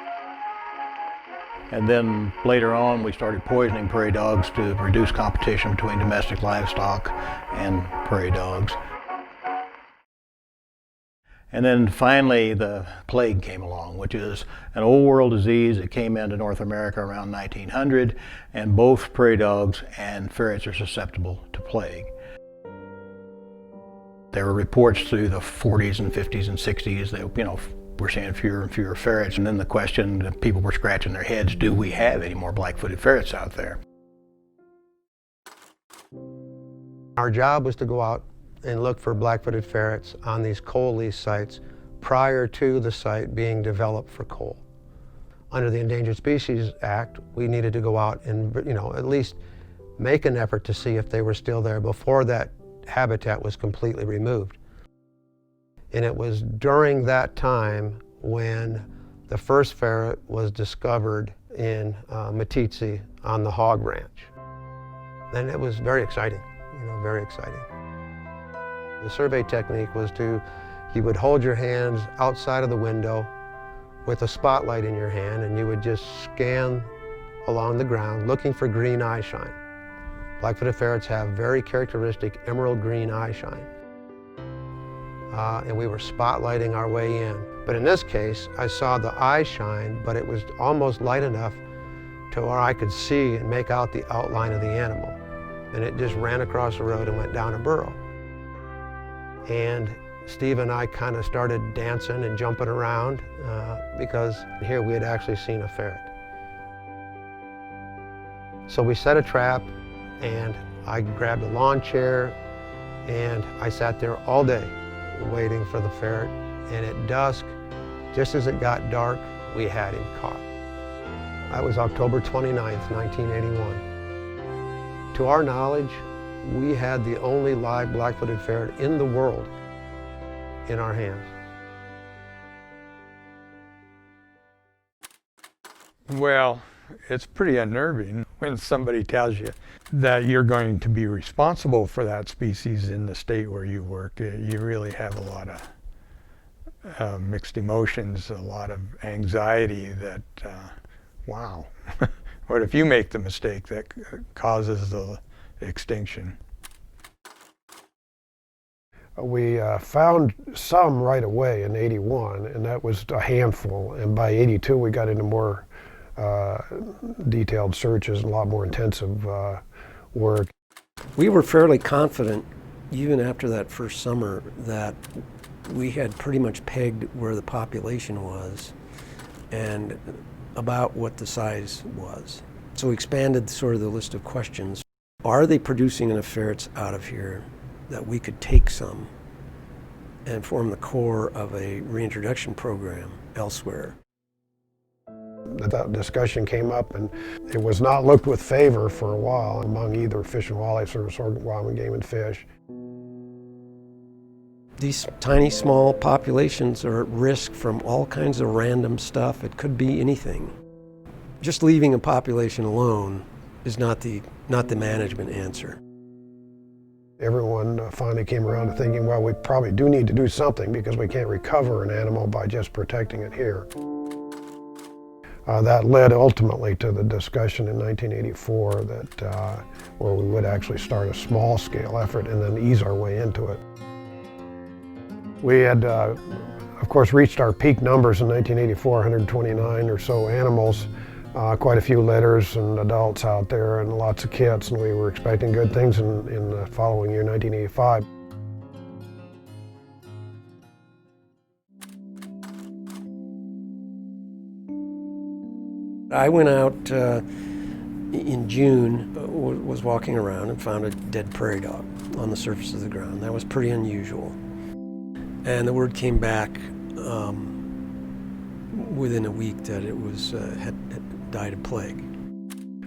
And then later on, we started poisoning prairie dogs to reduce competition between domestic livestock and prairie dogs. And then finally, the plague came along, which is an old world disease that came into North America around 1900, and both prairie dogs and ferrets are susceptible to plague. There were reports through the 40s and 50s and 60s that, we're seeing fewer and fewer ferrets, and then the question that people were scratching their heads, do we have any more black-footed ferrets out there? Our job was to go out and look for black-footed ferrets on these coal lease sites prior to the site being developed for coal. Under the Endangered Species Act, we needed to go out and, at least make an effort to see if they were still there before that habitat was completely removed. And it was during that time when the first ferret was discovered in Meeteetse on the hog ranch. And it was very exciting, very exciting. The survey technique was you would hold your hands outside of the window with a spotlight in your hand, and you would just scan along the ground looking for green eye shine. Black-footed ferrets have very characteristic emerald green eye shine. And we were spotlighting our way in. But in this case, I saw the eye shine, but it was almost light enough to where I could see and make out the outline of the animal. And it just ran across the road and went down a burrow. And Steve and I kind of started dancing and jumping around because here we had actually seen a ferret. So we set a trap, and I grabbed a lawn chair, and I sat there all day waiting for the ferret. And at dusk, just as it got dark, we had him caught. That was October 29th, 1981. To our knowledge, we had the only live black-footed ferret in the world in our hands. Well, it's pretty unnerving when somebody tells you that you're going to be responsible for that species in the state where you work. You really have a lot of mixed emotions, a lot of anxiety that, wow, what if you make the mistake that causes the extinction? We found some right away in '81, and that was a handful. And by '82, we got into more detailed searches and a lot more intensive work. We were fairly confident, even after that first summer, that we had pretty much pegged where the population was and about what the size was. So we expanded sort of the list of questions. Are they producing enough ferrets out of here that we could take some and form the core of a reintroduction program elsewhere? That discussion came up, and it was not looked with favor for a while among either Fish and Wildlife Service or Wyoming Game and Fish. These tiny, small populations are at risk from all kinds of random stuff. It could be anything. Just leaving a population alone is not the management answer. Everyone finally came around to thinking, well, we probably do need to do something because we can't recover an animal by just protecting it here. That led ultimately to the discussion in 1984 that where we would actually start a small-scale effort and then ease our way into it. We had, of course, reached our peak numbers in 1984, 129 or so animals, quite a few litters and adults out there and lots of kits, and we were expecting good things in the following year, 1985. I went out in June, was walking around and found a dead prairie dog on the surface of the ground. That was pretty unusual. And the word came back within a week that it was had died of plague.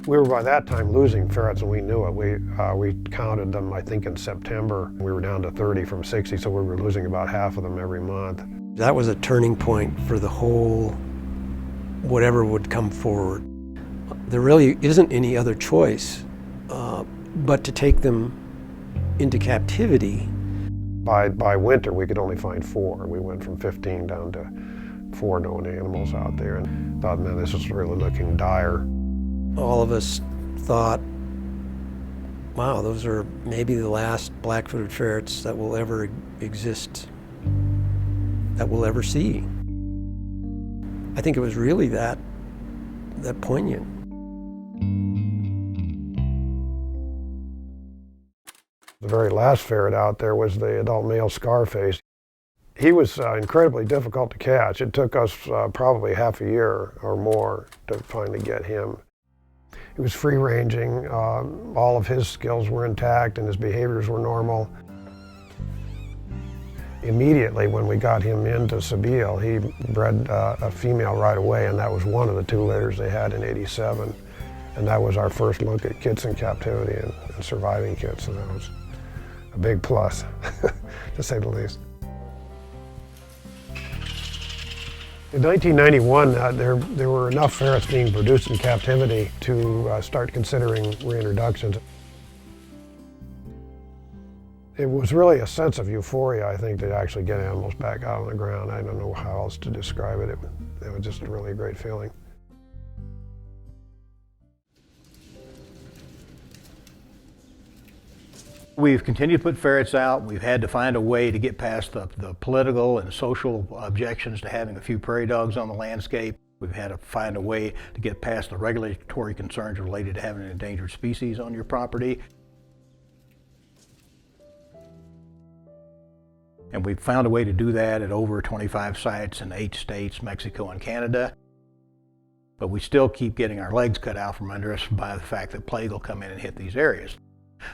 We were by that time losing ferrets, and we knew it. We counted them, I think, in September. We were down to 30 from 60, so we were losing about half of them every month. That was a turning point for the whole, whatever would come forward. There really isn't any other choice but to take them into captivity. By winter, we could only find 4. We went from 15 down to 4 known animals out there, and thought, man, this is really looking dire. All of us thought, wow, those are maybe the last black-footed ferrets that will ever exist, that we'll ever see. I think it was really that poignant. The very last ferret out there was the adult male Scarface. He was incredibly difficult to catch. It took us probably half a year or more to finally get him. He was free-ranging. All of his skills were intact and his behaviors were normal. Immediately when we got him into Sabile, he bred a female right away, and that was one of the 2 litters they had in '87. And that was our first look at kits in captivity and surviving kits, and that was a big plus, to say the least. In 1991, there were enough ferrets being produced in captivity to start considering reintroductions. It was really a sense of euphoria, I think, to actually get animals back out on the ground. I don't know how else to describe it. It was just a really great feeling. We've continued to put ferrets out. We've had to find a way to get past the political and social objections to having a few prairie dogs on the landscape. We've had to find a way to get past the regulatory concerns related to having an endangered species on your property. And we've found a way to do that at over 25 sites in 8 states, Mexico and Canada. But we still keep getting our legs cut out from under us by the fact that plague will come in and hit these areas.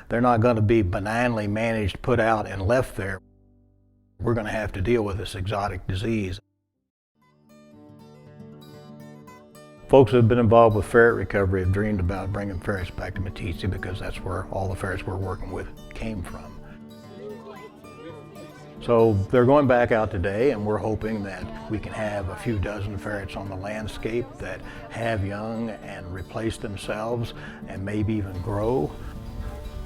They're not going to be benignly managed, put out, and left there. We're going to have to deal with this exotic disease. Folks who have been involved with ferret recovery have dreamed about bringing ferrets back to Meeteetse because that's where all the ferrets we're working with came from. So they're going back out today, and we're hoping that we can have a few dozen ferrets on the landscape that have young and replace themselves and maybe even grow.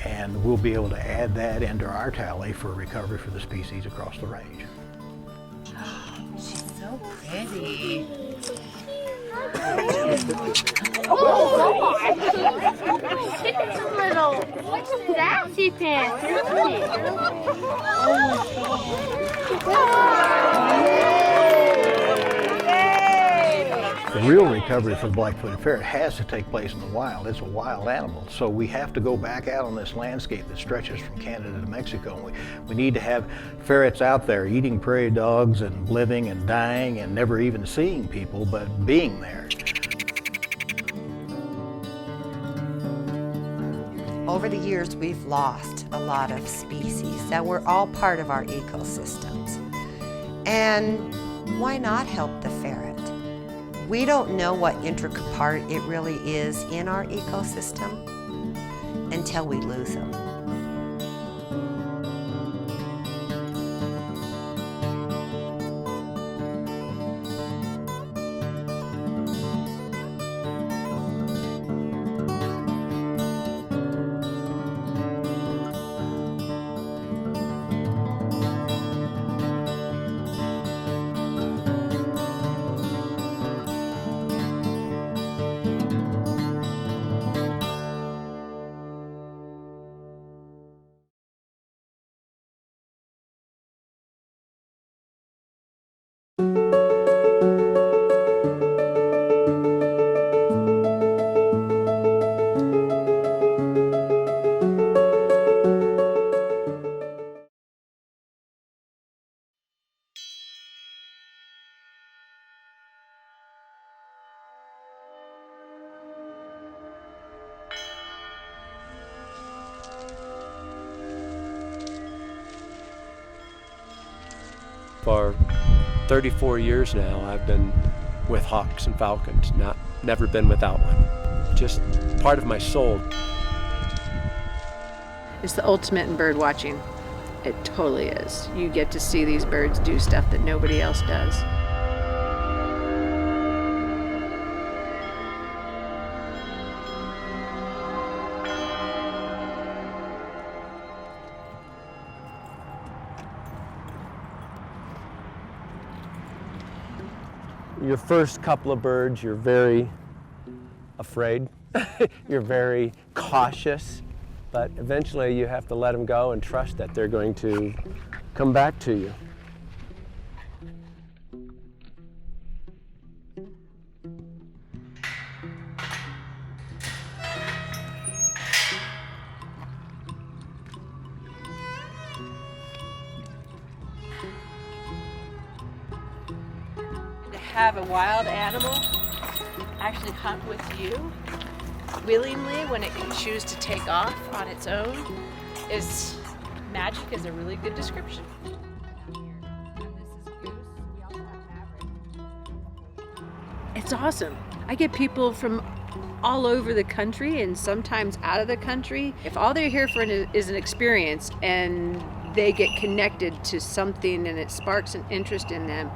And we'll be able to add that into our tally for recovery for the species across the range. She's so pretty. Oh, it's a little sassy pants, isn't The real recovery for the black-footed ferret has to take place in the wild. It's a wild animal, so we have to go back out on this landscape that stretches from Canada to Mexico. We need to have ferrets out there eating prairie dogs and living and dying and never even seeing people, but being there. Over the years, we've lost a lot of species that were all part of our ecosystems. And why not help the ferret? We don't know what intricate part it really is in our ecosystem until we lose them. For 34 years now, I've been with hawks and falcons, never been without one. Just part of my soul. It's the ultimate in bird watching. It totally is. You get to see these birds do stuff that nobody else does. Your first couple of birds, you're very afraid. You're very cautious, but eventually you have to let them go and trust that they're going to come back to you. Have a wild animal actually hunt with you willingly when it can choose to take off on its own is magic, is a really good description. It's awesome. I get people from all over the country and sometimes out of the country. If all they're here for is an experience and they get connected to something and it sparks an interest in them,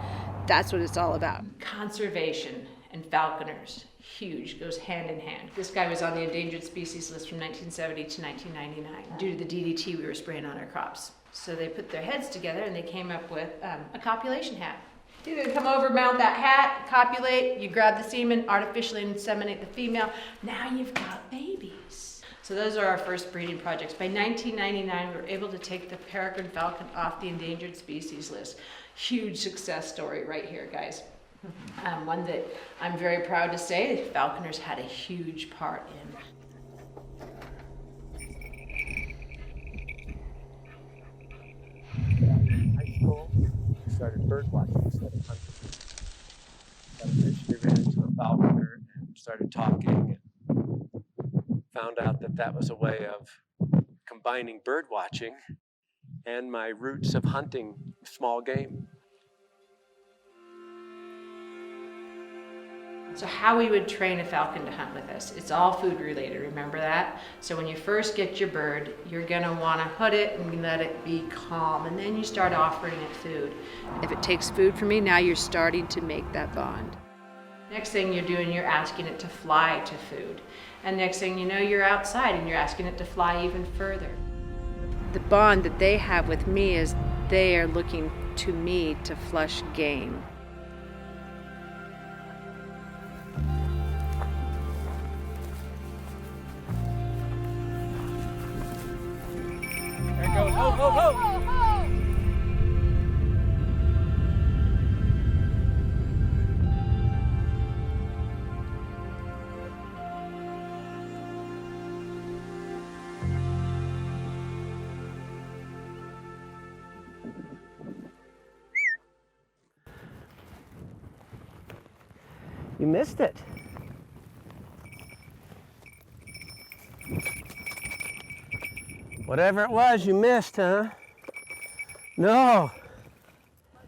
that's what it's all about. Conservation and falconers, huge, goes hand in hand. This guy was on the endangered species list from 1970 to 1999 due to the DDT we were spraying on our crops. So they put their heads together and they came up with a copulation hat. You're gonna come over, mount that hat, copulate, you grab the semen, artificially inseminate the female. Now you've got babies. So those are our first breeding projects. By 1999, we were able to take the peregrine falcon off the endangered species list. Huge success story right here, guys. One that I'm very proud to say the falconers had a huge part In high school, I started bird watching instead of hunting. But eventually ran into a falconer and started talking and found out that that was a way of combining bird watching and my roots of hunting small game. So how we would train a falcon to hunt with us, it's all food related, remember that? So when you first get your bird, you're gonna wanna hood it and let it be calm, and then you start offering it food. If it takes food from me, now you're starting to make that bond. Next thing you're doing, you're asking it to fly to food. And next thing you know, you're outside and you're asking it to fly even further. The bond that they have with me is they are looking to me to flush game. There it goes. Ho, ho, ho! You missed it. Whatever it was, you missed, huh? No.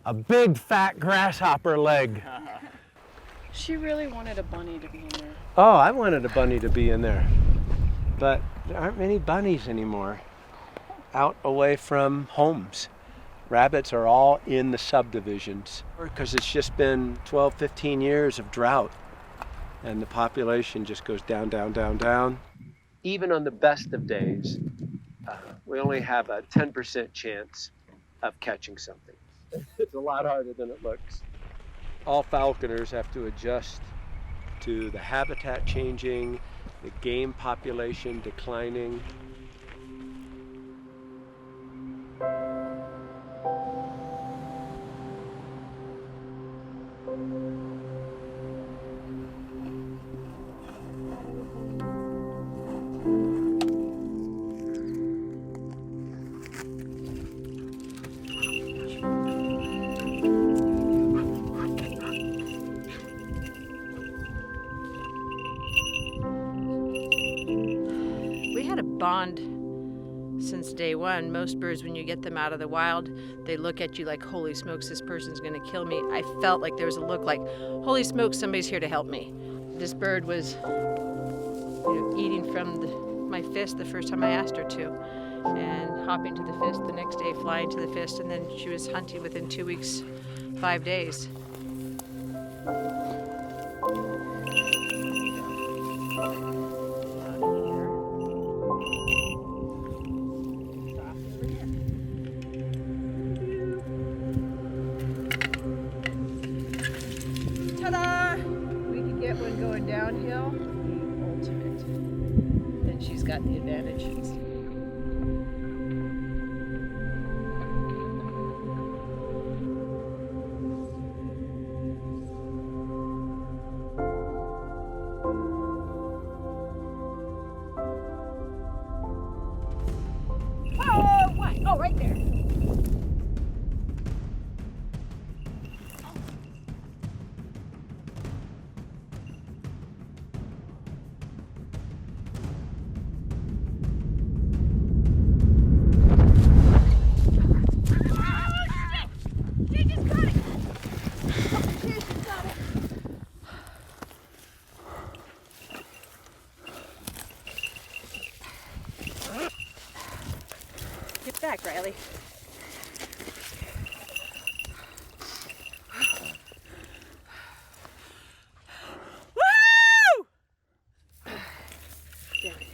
A big fat grasshopper leg. She really wanted a bunny to be in there. Oh, I wanted a bunny to be in there. But there aren't many bunnies anymore out away from homes. Rabbits are all in the subdivisions because it's just been 12, 15 years of drought and the population just goes down, down, down, down. Even on the best of days, we only have a 10% chance of catching something. It's a lot harder than it looks. All falconers have to adjust to the habitat changing, the game population declining. since day one. Most birds, when you get them out of the wild, they look at you like, holy smokes, this person's gonna kill me. I felt like there was a look like, holy smokes, somebody's here to help me. This bird was eating from my fist the first time I asked her to, and hopping to the fist the next day, flying to the fist, and then she was hunting within 2 weeks, 5 days. Ta-da! We could get one going downhill, the ultimate. Then she's got the advantage. Oh, what? Oh, right there. Get back, Riley. Woo! There we go.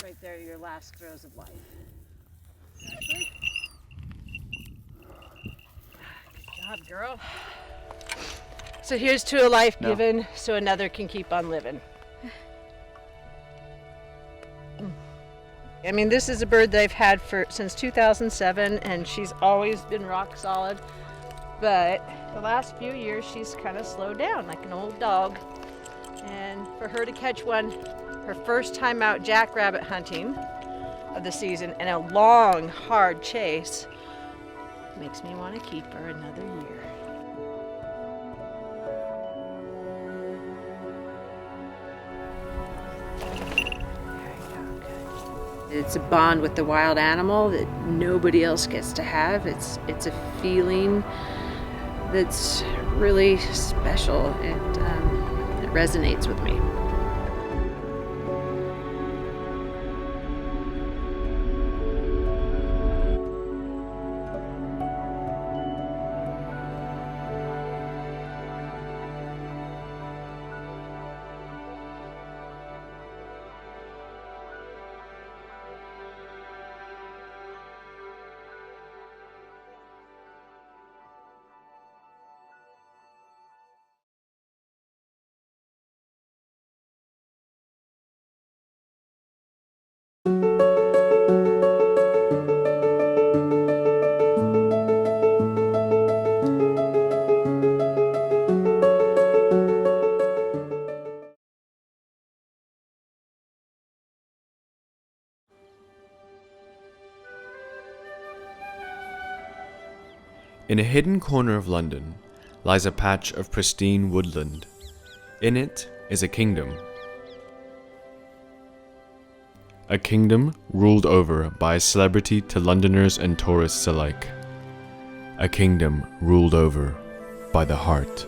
Right there, your last throes of life. Ashley? Good job, girl. So here's to a life given so another can keep on living. I mean, this is a bird that I've had since 2007, and she's always been rock solid. But the last few years, she's kind of slowed down like an old dog. And for her to catch one, her first time out jackrabbit hunting of the season, and a long, hard chase, makes me want to keep her another year. It's a bond with the wild animal that nobody else gets to have. It's a feeling that's really special. It resonates with me. In a hidden corner of London lies a patch of pristine woodland. In it is a kingdom. A kingdom ruled over by a celebrity to Londoners and tourists alike. A kingdom ruled over by the heart.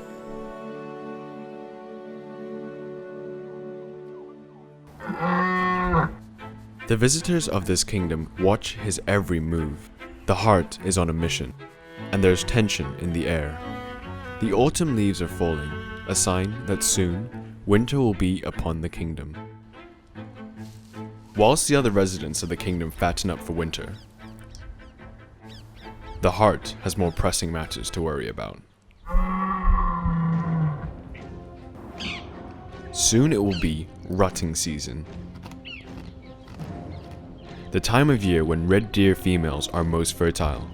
The visitors of this kingdom watch his every move. The heart is on a mission, and there's tension in the air. The autumn leaves are falling, a sign that soon winter will be upon the kingdom. Whilst the other residents of the kingdom fatten up for winter, the heart has more pressing matters to worry about. Soon it will be rutting season, the time of year when red deer females are most fertile.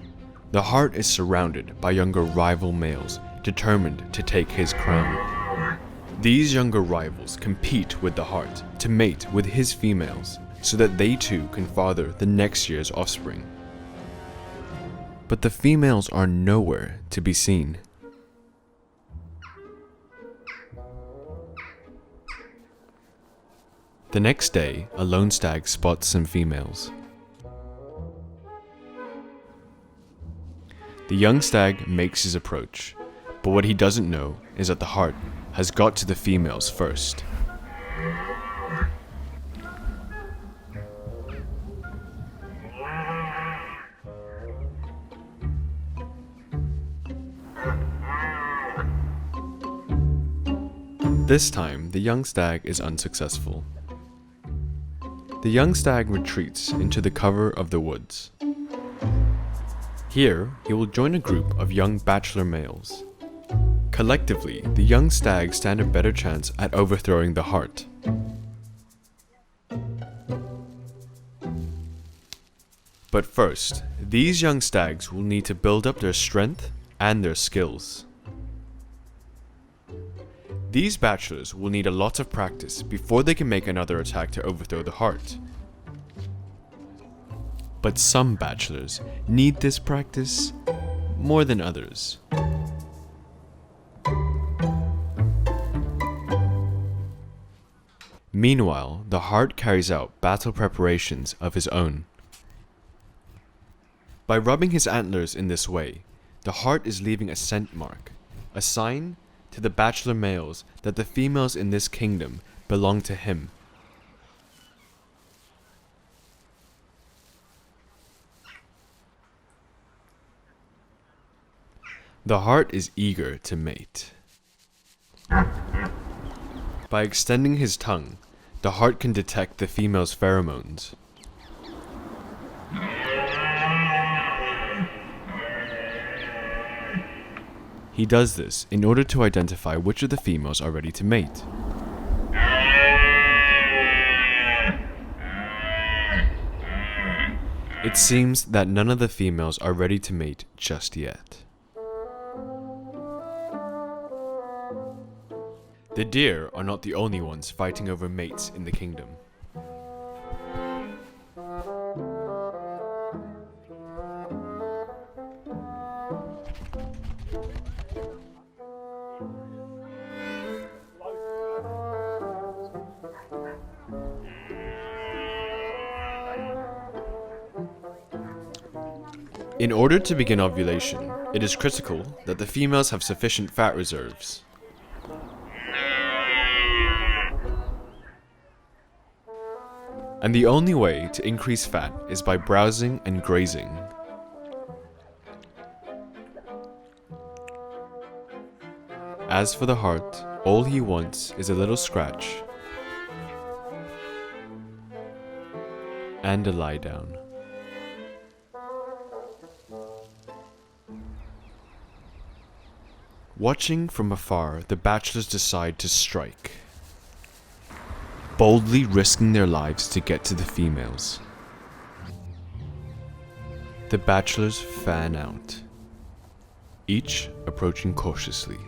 The heart is surrounded by younger rival males determined to take his crown. These younger rivals compete with the heart to mate with his females so that they too can father the next year's offspring. but the females are nowhere to be seen. The next day, a lone stag spots some females. The young stag makes his approach, but what he doesn't know is that the hart has got to the females first. This time, the young stag is unsuccessful. The young stag retreats into the cover of the woods. Here, he will join a group of young bachelor males. Collectively, the young stags stand a better chance at overthrowing the hart. But first, these young stags will need to build up their strength and their skills. These bachelors will need a lot of practice before they can make another attack to overthrow the hart. But some bachelors need this practice more than others. Meanwhile, the hart carries out battle preparations of his own. By rubbing his antlers in this way, the hart is leaving a scent mark, a sign to the bachelor males that the females in this kingdom belong to him. The hart is eager to mate. By extending his tongue, the hart can detect the female's pheromones. He does this in order to identify which of the females are ready to mate. It seems that none of the females are ready to mate just yet. The deer are not the only ones fighting over mates in the kingdom. In order to begin ovulation, it is critical that the females have sufficient fat reserves. And the only way to increase fat is by browsing and grazing. As for the hart, all he wants is a little scratch and a lie down. Watching from afar, the bachelors decide to strike, boldly risking their lives to get to the females. The bachelors fan out, each approaching cautiously.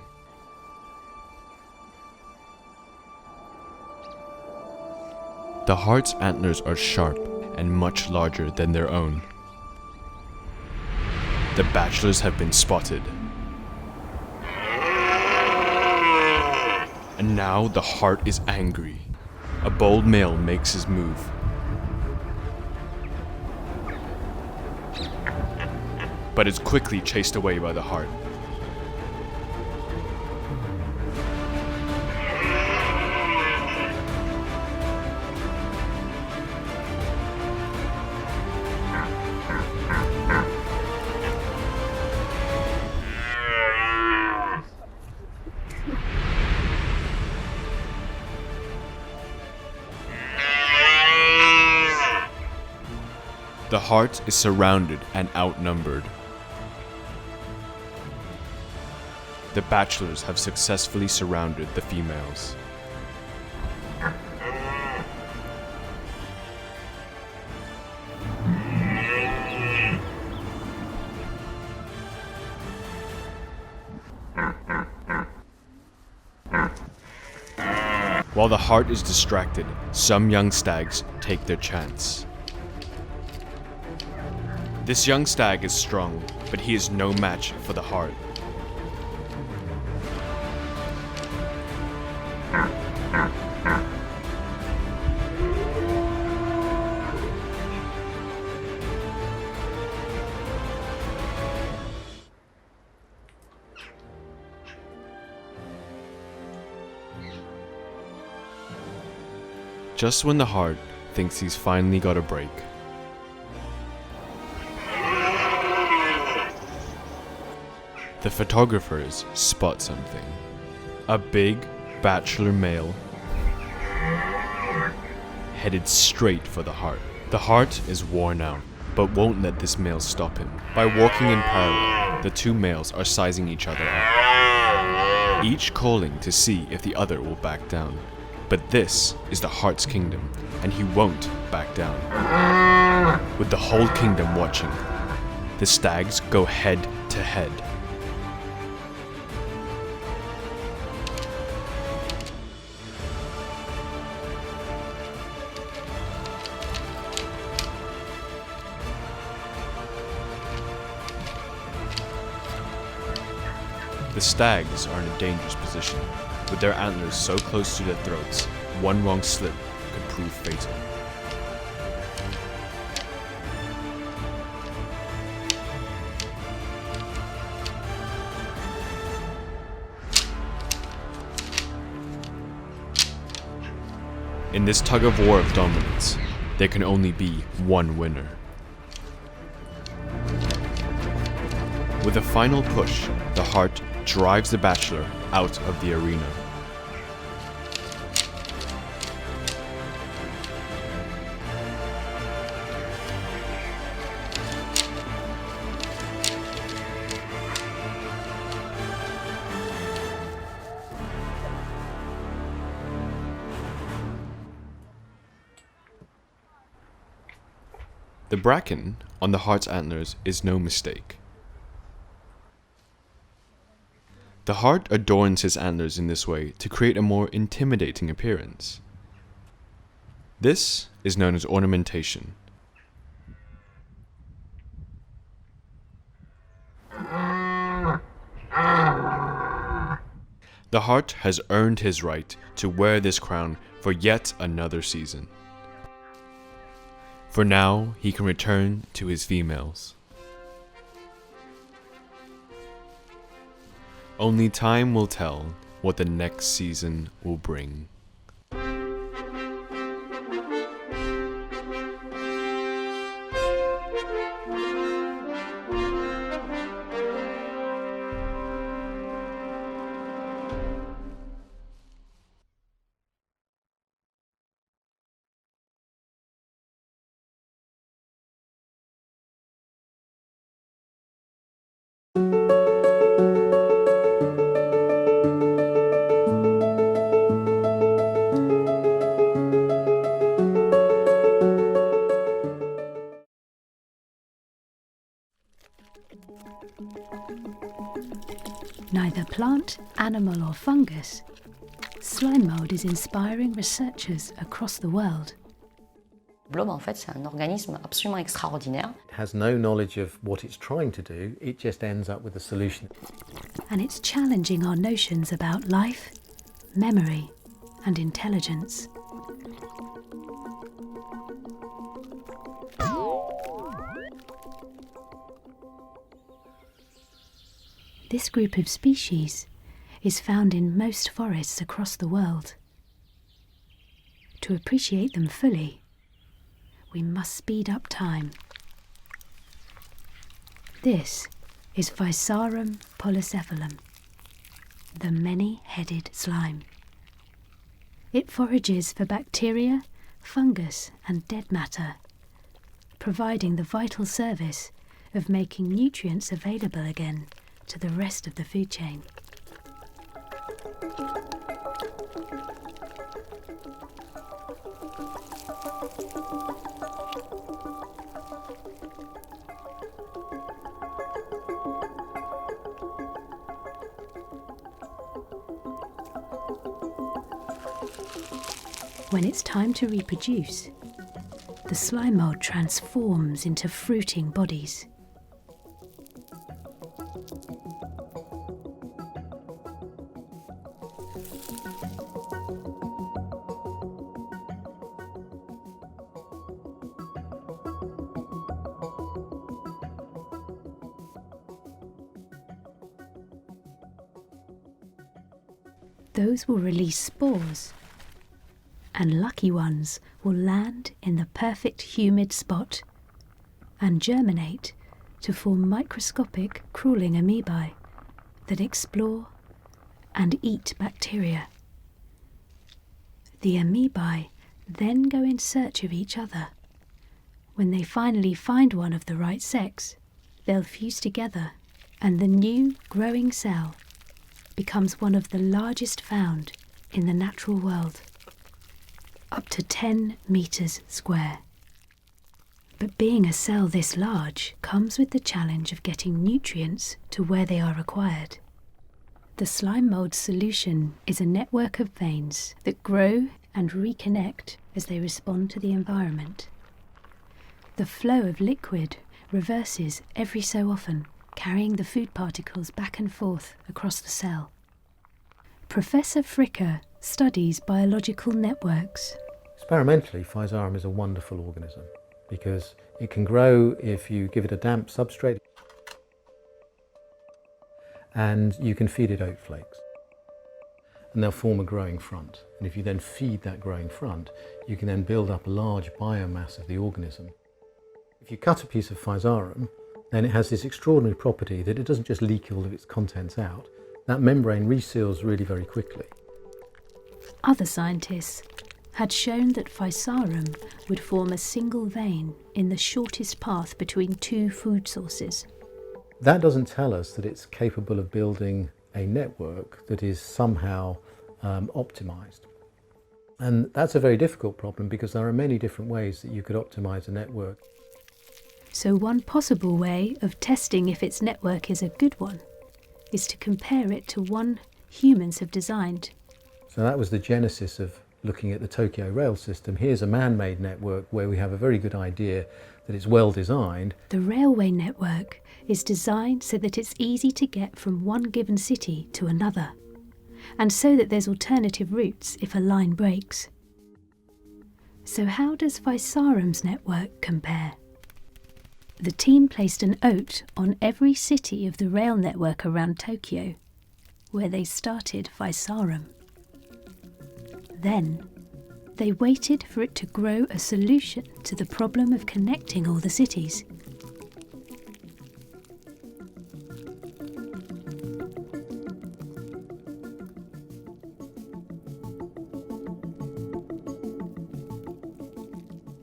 The hart's antlers are sharp and much larger than their own. The bachelors have been spotted. And now the hart is angry. A bold male makes his move. But is quickly chased away by the hart. The hart is surrounded and outnumbered. The bachelors have successfully surrounded the females. While the hart is distracted, some young stags take their chance. This young stag is strong, but he is no match for the hart. Just when the hart thinks he's finally got a break, the photographers spot something. A big bachelor male headed straight for the hart. The hart is worn out, but won't let this male stop him. By walking in parallel, the two males are sizing each other up, each calling to see if the other will back down. But this is the hart's kingdom, and he won't back down. With the whole kingdom watching, the stags go head to head. The stags are in a dangerous position. With their antlers so close to their throats, one wrong slip could prove fatal. In this tug of war of dominance, there can only be one winner. With a final push, the hart drives the bachelor out of the arena. The bracken on the hart's antlers is no mistake. The hart adorns his antlers in this way to create a more intimidating appearance. This is known as ornamentation. The hart has earned his right to wear this crown for yet another season. For now, he can return to his females. Only time will tell what the next season will bring. Neither plant, animal or fungus, slime mold is inspiring researchers across the world. Blob, en fait, c'est un organisme absolument extraordinaire. It has no knowledge of what it's trying to do, it just ends up with a solution. And it's challenging our notions about life, memory and intelligence. This group of species is found in most forests across the world. To appreciate them fully, we must speed up time. This is Visarum polycephalum, the many-headed slime. It forages for bacteria, fungus and dead matter, providing the vital service of making nutrients available again to the rest of the food chain. When it's time to reproduce, the slime mold transforms into fruiting bodies. those will release spores, and lucky ones will land in the perfect humid spot and germinate to form microscopic crawling amoebae that explore and eat bacteria. The amoebae then go in search of each other. When they finally find one of the right sex, they'll fuse together, and the new growing cell becomes one of the largest found in the natural world, up to 10 meters square. But being a cell this large comes with the challenge of getting nutrients to where they are required. The slime mold solution is a network of veins that grow and reconnect as they respond to the environment. The flow of liquid reverses every so often, carrying the food particles back and forth across the cell. Professor Fricker studies biological networks. Experimentally, Physarum is a wonderful organism because it can grow if you give it a damp substrate and you can feed it oat flakes and they'll form a growing front. And if you then feed that growing front, you can then build up a large biomass of the organism. If you cut a piece of Physarum, then it has this extraordinary property that it doesn't just leak all of its contents out. That membrane reseals really very quickly. Other scientists had shown that Physarum would form a single vein in the shortest path between two food sources. That doesn't tell us that it's capable of building a network that is somehow optimized. And that's a very difficult problem because there are many different ways that you could optimize a network. So one possible way of testing if its network is a good one is to compare it to one humans have designed. So that was the genesis of looking at the Tokyo rail system. Here's a man-made network where we have a very good idea that it's well designed. The railway network is designed so that it's easy to get from one given city to another, and so that there's alternative routes if a line breaks. So how does Physarum's network compare? The team placed an oat on every city of the rail network around Tokyo, where they started Physarum. Then, they waited for it to grow a solution to the problem of connecting all the cities.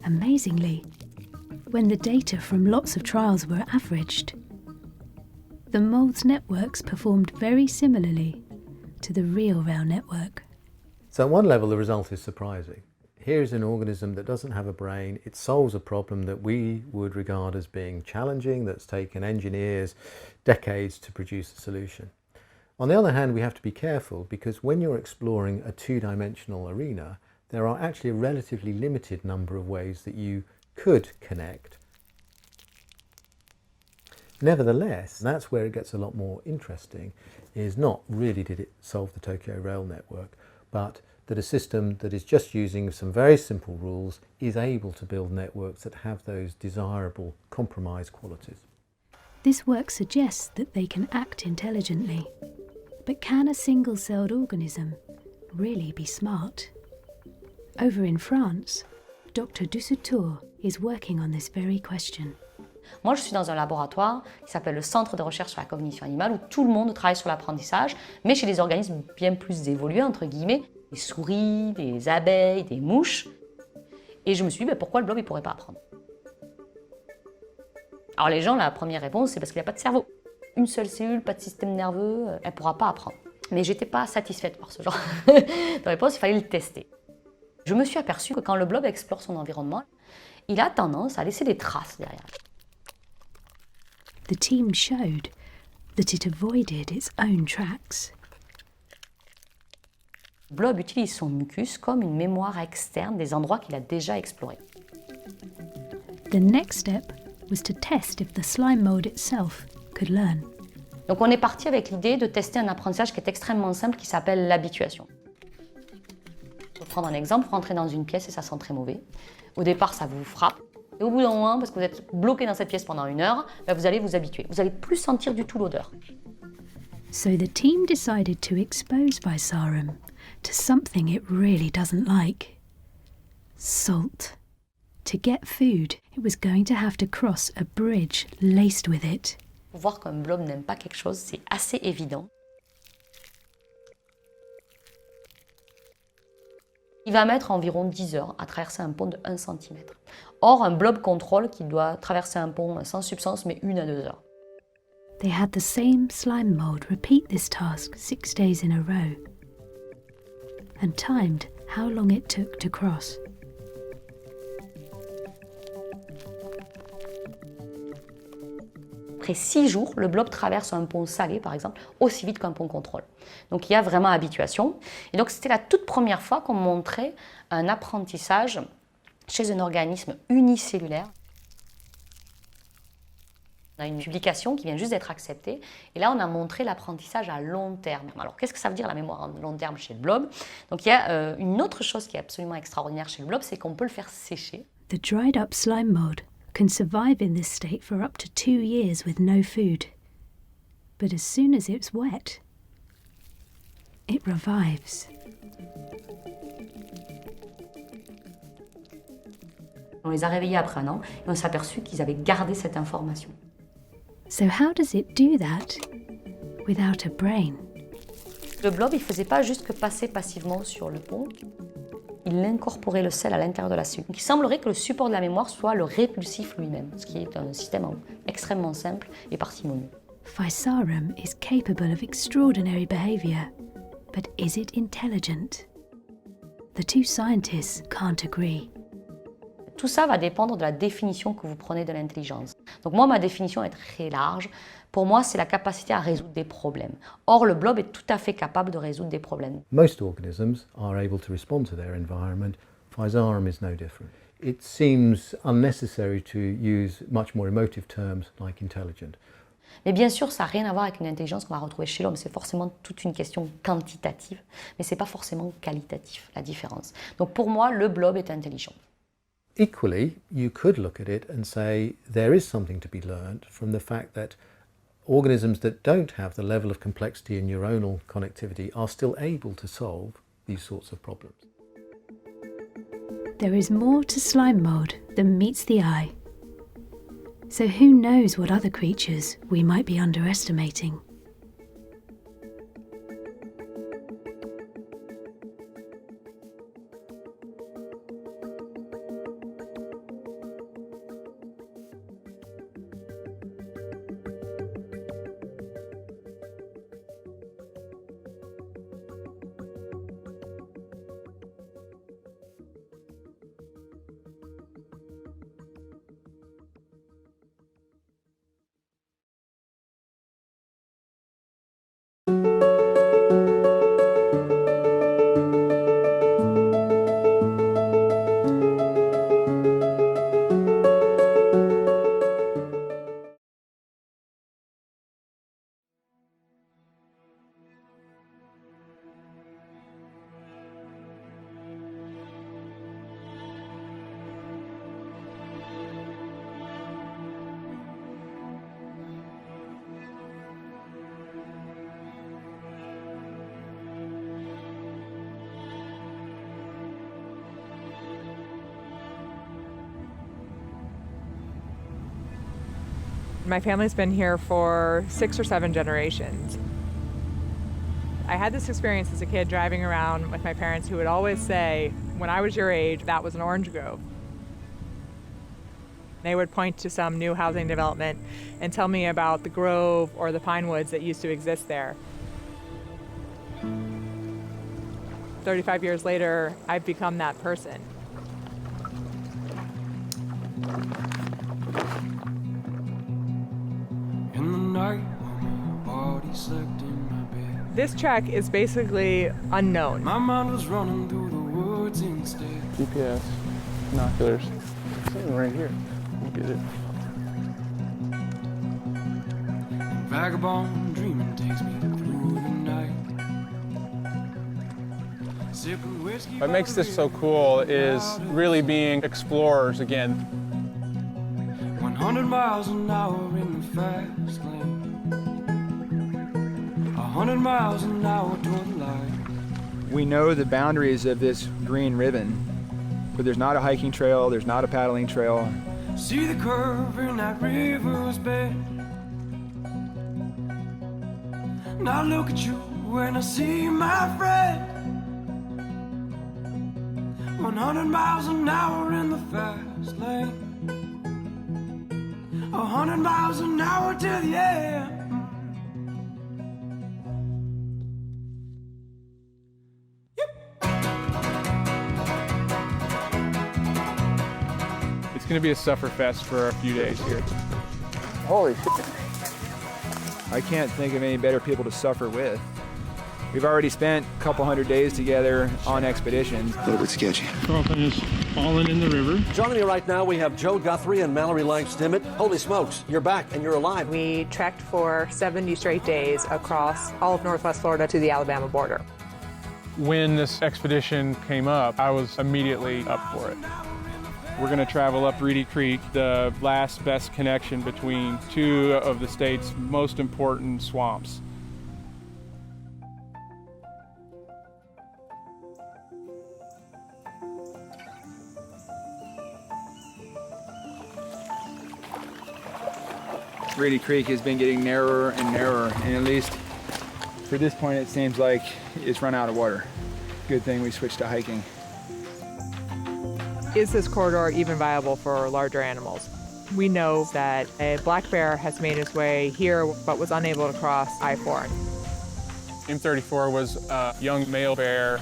Amazingly, when the data from lots of trials were averaged, the mold's networks performed very similarly to the real rail network. So at one level the result is surprising. Here's an organism that doesn't have a brain. It solves a problem that we would regard as being challenging, that's taken engineers decades to produce a solution. On the other hand, we have to be careful because when you're exploring a two-dimensional arena, there are actually a relatively limited number of ways that you could connect. Nevertheless, that's where it gets a lot more interesting, is not really did it solve the Tokyo rail network, but that a system that is just using some very simple rules is able to build networks that have those desirable compromise qualities. This work suggests that they can act intelligently. But can a single-celled organism really be smart? Over in France, Dr. Dussoutour is working on this very question. Moi, je suis dans un laboratoire qui s'appelle le Centre de recherche sur la cognition animale, où tout le monde travaille sur l'apprentissage, mais chez des organismes bien plus évolués, entre guillemets, des souris, des abeilles, des mouches. Et je me suis dit, pourquoi le blob ne pourrait pas apprendre? Alors les gens, la première réponse, c'est parce qu'il n'y a pas de cerveau. Une seule cellule, pas de système nerveux, elle ne pourra pas apprendre. Mais je n'étais pas satisfaite par ce genre de réponse, il fallait le tester. Je me suis aperçue que quand le blob explore son environnement, il a tendance à laisser des traces derrière. The team showed that it avoided its own tracks. Le blob utilise son mucus comme une mémoire externe des endroits qu'il a déjà explorés. The next step was to test if the slime mold itself could learn. Donc on est parti avec l'idée de tester un apprentissage qui est extrêmement simple, qui s'appelle l'habituation. Pour prendre un exemple, vous rentrez dans une pièce et ça sent très mauvais. Au départ, ça vous frappe. Et au bout d'un moment, parce que vous êtes bloqué dans cette pièce pendant 1 heure, vous allez vous habituer. Vous n'allez plus sentir du tout l'odeur. So the team decided to expose Visarum to something it really doesn't like. Salt. To get food, it was going to have to cross a bridge laced with it. Pour voir qu'un blob n'aime pas quelque chose, c'est assez évident. Il va mettre environ 10 heures à traverser un pont de 1 cm. Or, un blob contrôle qui doit traverser un pont sans substance met 1 à 2 heures. They had the same slime mould repeat this task 6 days in a row and timed how long it took to cross. Après 6 jours, le blob traverse un pont salé, par exemple, aussi vite qu'un pont contrôle. Donc il y a vraiment habituation. Et donc c'était la toute première fois qu'on montrait un apprentissage chez un organisme unicellulaire. On a une publication qui vient juste d'être acceptée. Et là, on a montré l'apprentissage à long terme. Alors qu'est-ce que ça veut dire la mémoire à long terme chez le blob? Donc il y a une autre chose qui est absolument extraordinaire chez le blob, c'est qu'on peut le faire sécher. The dried up slime mould can survive in this state for up to 2 years with no food. But as soon as it's wet, it revives. On les a réveillés après 1 an et on s'est aperçu qu'ils avaient gardé cette information. So how does it do that without a brain? Le blob, il ne faisait pas juste que passer passivement sur le pont. Il incorporait le sel à l'intérieur de la cellule. Donc il semblerait que le support de la mémoire soit le répulsif lui-même, ce qui est un système extrêmement simple et parcimonieux. Visarum is capable of extraordinary behavior, but is it intelligent? The two scientists can't agree. Tout ça va dépendre de la définition que vous prenez de l'intelligence. Donc moi, ma définition est très large. Pour moi, c'est la capacité à résoudre des problèmes. Or, le blob est tout à fait capable de résoudre des problèmes. Most organisms are able to respond to their environment. Visarum is no different. It seems unnecessary to use much more emotive terms like intelligent. Mais bien sûr, ça n'a rien à voir avec une intelligence qu'on va retrouver chez l'homme. C'est forcément toute une question quantitative, mais ce n'est pas forcément qualitatif, la différence. Donc pour moi, le blob est intelligent. Equally, you could look at it and say there is something to be learned from the fact that organisms that don't have the level of complexity in neuronal connectivity are still able to solve these sorts of problems. There is more to slime mould than meets the eye. So who knows what other creatures we might be underestimating? My family's been here for 6 or 7 generations. I had this experience as a kid driving around with my parents who would always say, when I was your age, that was an orange grove. They would point to some new housing development and tell me about the grove or the pine woods that used to exist there. 35 years later, I've become that person. This trek is basically unknown. My mind was running through the woods instead. GPS, binoculars, something right here. We'll get it. Vagabond dreaming takes me through the night. What makes this so cool is really being explorers again. 100 miles an hour in the fast lane. 100 miles an hour toward the light. We know the boundaries of this green ribbon, but there's not a hiking trail, there's not a paddling trail. See the curve in that river's bed. Now look at you when I see my friend. 100 miles an hour in the fast lane. 100 miles an hour to the end. It's going to be a sufferfest for a few days here. Holy shit. I can't think of any better people to suffer with. We've already spent a couple hundred days together on expeditions. A little bit sketchy. Dolphin has fallen in the river. Joining me right now, we have Joe Guthrie and Mallory Lang-Stimmet. Holy smokes, you're back and you're alive. We trekked for 70 straight days across all of Northwest Florida to the Alabama border. When this expedition came up, I was immediately up for it. We're going to travel up Reedy Creek, the last best connection between two of the state's most important swamps. Reedy Creek has been getting narrower and narrower, and at least for this point it seems like it's run out of water. Good thing we switched to hiking. Is this corridor even viable for larger animals? We know that a black bear has made its way here but was unable to cross I-4. M34 was a young male bear.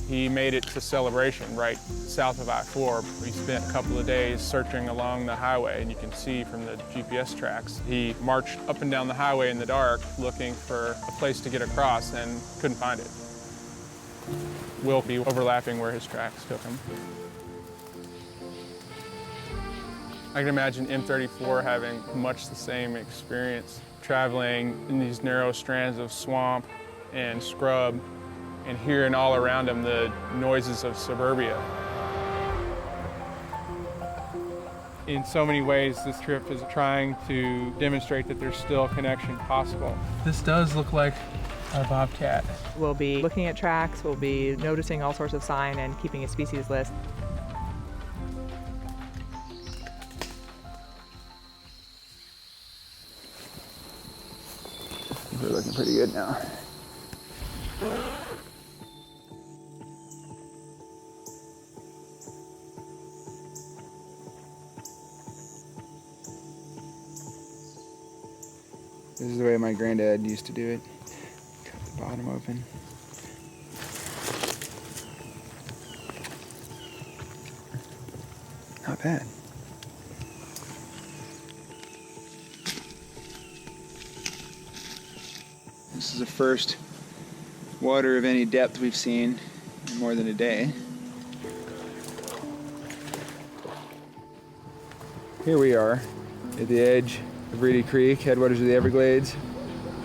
He made it to Celebration right south of I-4. We spent a couple of days searching along the highway, and you can see from the GPS tracks. He marched up and down the highway in the dark looking for a place to get across and couldn't find it. We'll be overlapping where his tracks took him. I can imagine M34 having much the same experience, traveling in these narrow strands of swamp and scrub and hearing all around him the noises of suburbia. In so many ways, this trip is trying to demonstrate that there's still connection possible. This does look like our bobcat. We'll be looking at tracks, we'll be noticing all sorts of sign and keeping a species list. We're looking pretty good now. This is the way my granddad used to do it. Cut the bottom open. Not bad. This is the first water of any depth we've seen in more than a day. Here we are at the edge of Reedy Creek, headwaters of the Everglades.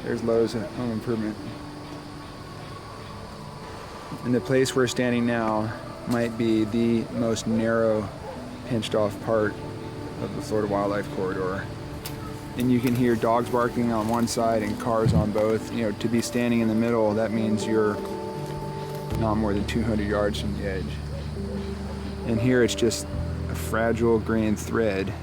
There's Lowe's Home Improvement. And the place we're standing now might be the most narrow, pinched off part of the Florida Wildlife Corridor. And you can hear dogs barking on one side and cars on both. You know, to be standing in the middle, that means you're not more than 200 yards from the edge. And here it's just a fragile green thread.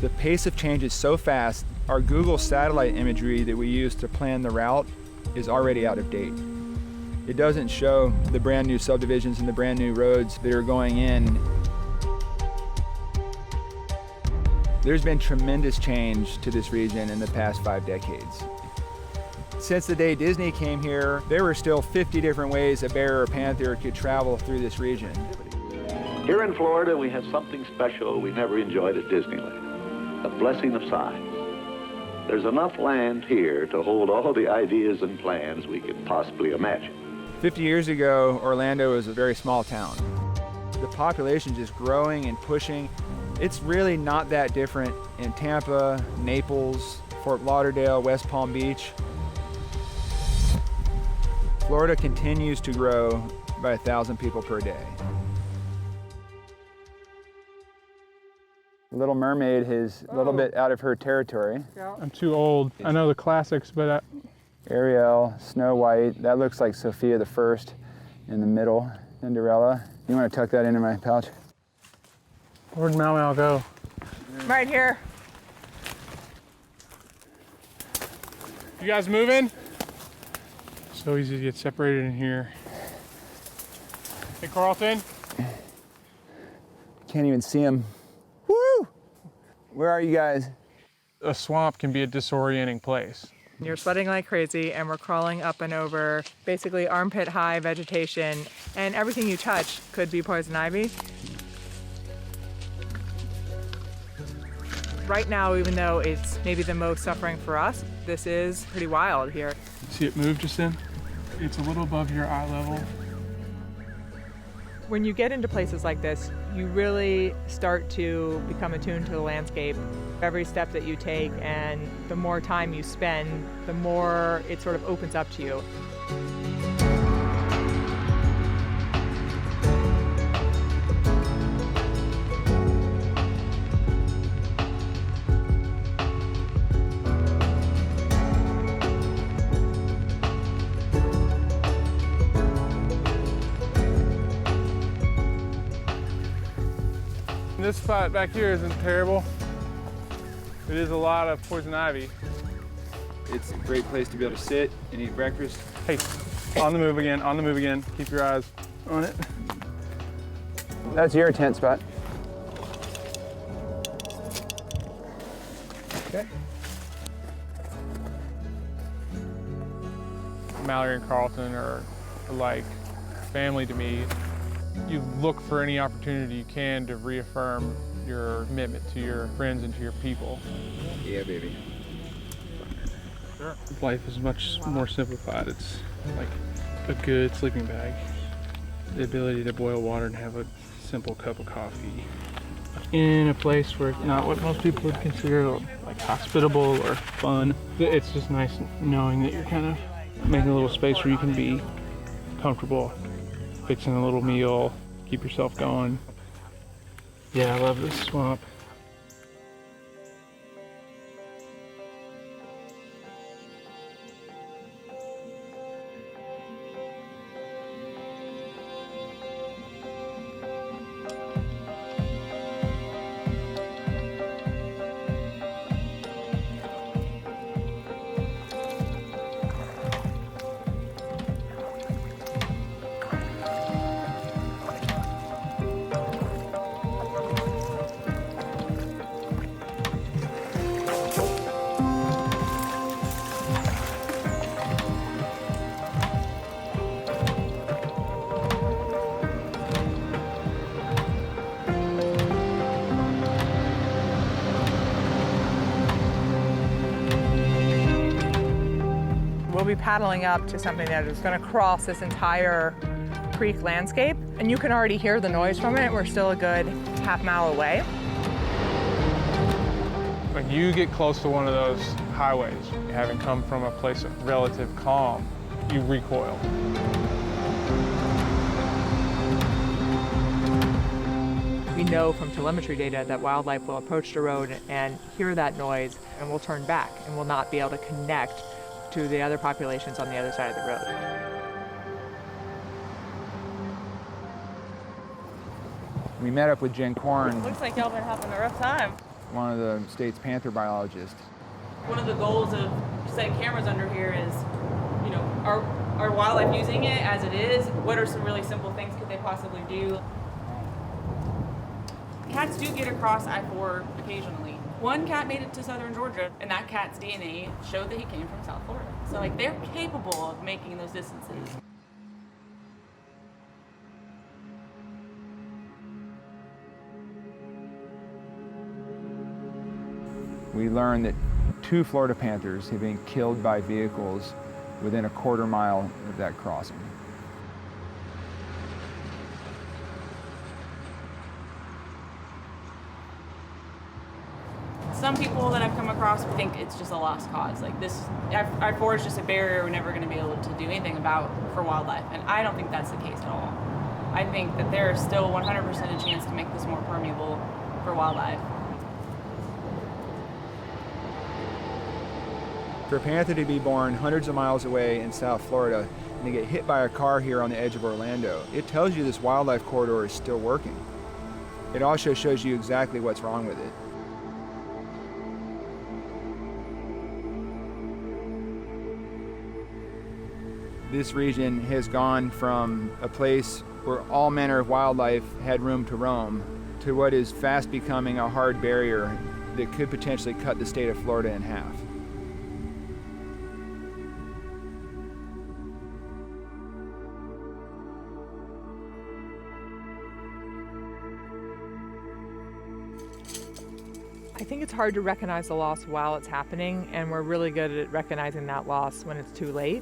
The pace of change is so fast, our Google satellite imagery that we use to plan the route is already out of date. It doesn't show the brand new subdivisions and the brand new roads that are going in. There's been tremendous change to this region in the past 5 decades. Since the day Disney came here, there were still 50 different ways a bear or panther could travel through this region. Here in Florida, we have something special we never enjoyed at Disneyland, a blessing of size. There's enough land here to hold all the ideas and plans we could possibly imagine. 50 years ago, Orlando was a very small town. The population just growing and pushing. It's really not that different in Tampa, Naples, Fort Lauderdale, West Palm Beach. Florida continues to grow by 1,000 people per day. Little Mermaid is a little bit out of her territory. I'm too old. I know the classics, but Ariel, Snow White, that looks like Sophia the First in the middle. Cinderella. You want to tuck that into my pouch? Where'd Mau Mau go? Right here. You guys moving? So easy to get separated in here. Hey, Carlton. Can't even see him. Woo! Where are you guys? A swamp can be a disorienting place. You're sweating like crazy, and we're crawling up and over basically armpit high vegetation, and everything you touch could be poison ivy. Right now, even though it's maybe the most suffering for us, this is pretty wild here. See it move, Justin? It's a little above your eye level. When you get into places like this, you really start to become attuned to the landscape. Every step that you take and the more time you spend, the more it sort of opens up to you. This spot back here isn't terrible. It is a lot of poison ivy. It's a great place to be able to sit and eat breakfast. Hey, on the move again, on the move again. Keep your eyes on it. That's your tent spot. Okay. Mallory and Carlton are like family to me. You look for any opportunity you can to reaffirm your commitment to your friends and to your people. Yeah, baby. Sure. Life is much more simplified. It's like a good sleeping bag. The ability to boil water and have a simple cup of coffee. In a place where it's not what most people would consider like hospitable or fun. It's just nice knowing that you're kind of making a little space where you can be comfortable, fixing a little meal, keep yourself going. Yeah, I love this swamp. We'll be paddling up to something that is going to cross this entire creek landscape, and you can already hear the noise from it. We're still a good half-mile away. When you get close to one of those highways, having come from a place of relative calm, you recoil. We know from telemetry data that wildlife will approach the road and hear that noise and will turn back and will not be able to connect to the other populations on the other side of the road. We met up with Jen Korn, Looks like y'all been having a rough time. one of the state's panther biologists. One of the goals of setting cameras under here is, you know, are wildlife using it as it is? What are some really simple things could they possibly do? Cats do get across I-4 occasionally. One cat made it to southern Georgia, and that cat's DNA showed that he came from South Florida. So, like, they're capable of making those distances. We learned that 2 Florida panthers have been killed by vehicles within a quarter mile of that crossing. Some people that I've come across think it's just a lost cause. Like this, I-4 is just a barrier we're never going to be able to do anything about for wildlife. And I don't think that's the case at all. I think that there is still 100% a chance to make this more permeable for wildlife. For a panther to be born hundreds of miles away in South Florida and to get hit by a car here on the edge of Orlando, it tells you this wildlife corridor is still working. It also shows you exactly what's wrong with it. This region has gone from a place where all manner of wildlife had room to roam to what is fast becoming a hard barrier that could potentially cut the state of Florida in half. I think it's hard to recognize the loss while it's happening, and we're really good at recognizing that loss when it's too late.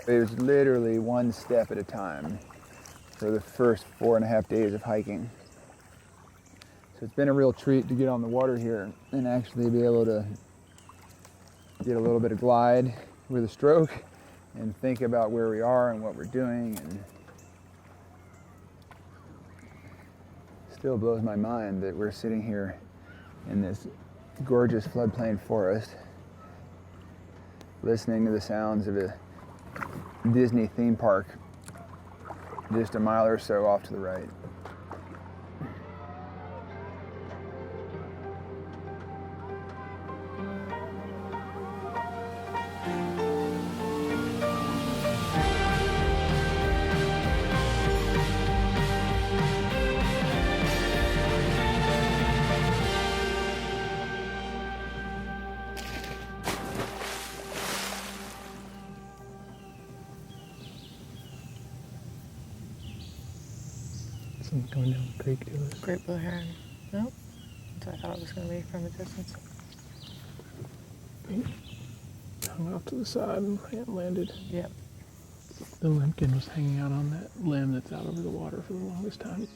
It was literally one step at a time for the first 4.5 days of hiking. So it's been a real treat to get on the water here and actually be able to get a little bit of glide with a stroke and think about where we are and what we're doing. And still blows my mind that we're sitting here in this gorgeous floodplain forest listening to the sounds of a Disney theme park just a mile or so off to the right. Something going down the creek to us. Great blue heron. Nope. That's what I thought it was going to be from a distance. Hung off to the side and landed. Yep. The limpkin was hanging out on that limb that's out over the water for the longest time.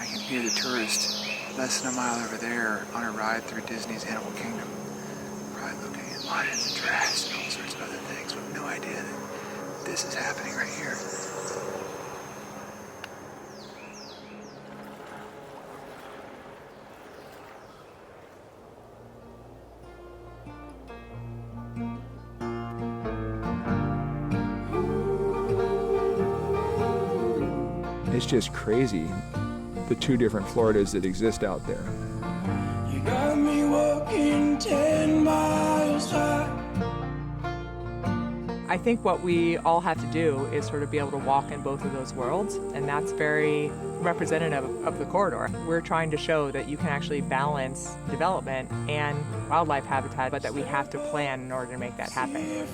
I can hear the tourist less than a mile over there on a ride through Disney's Animal Kingdom, probably looking at lions and giraffes and all sorts of other things with no idea that this is happening right here. It's just crazy, the two different Floridas that exist out there. You got me walking 10 miles high. I think what we all have to do is sort of be able to walk in both of those worlds, and that's very representative of the corridor. We're trying to show that you can actually balance development and wildlife habitat, but that we have to plan in order to make that happen.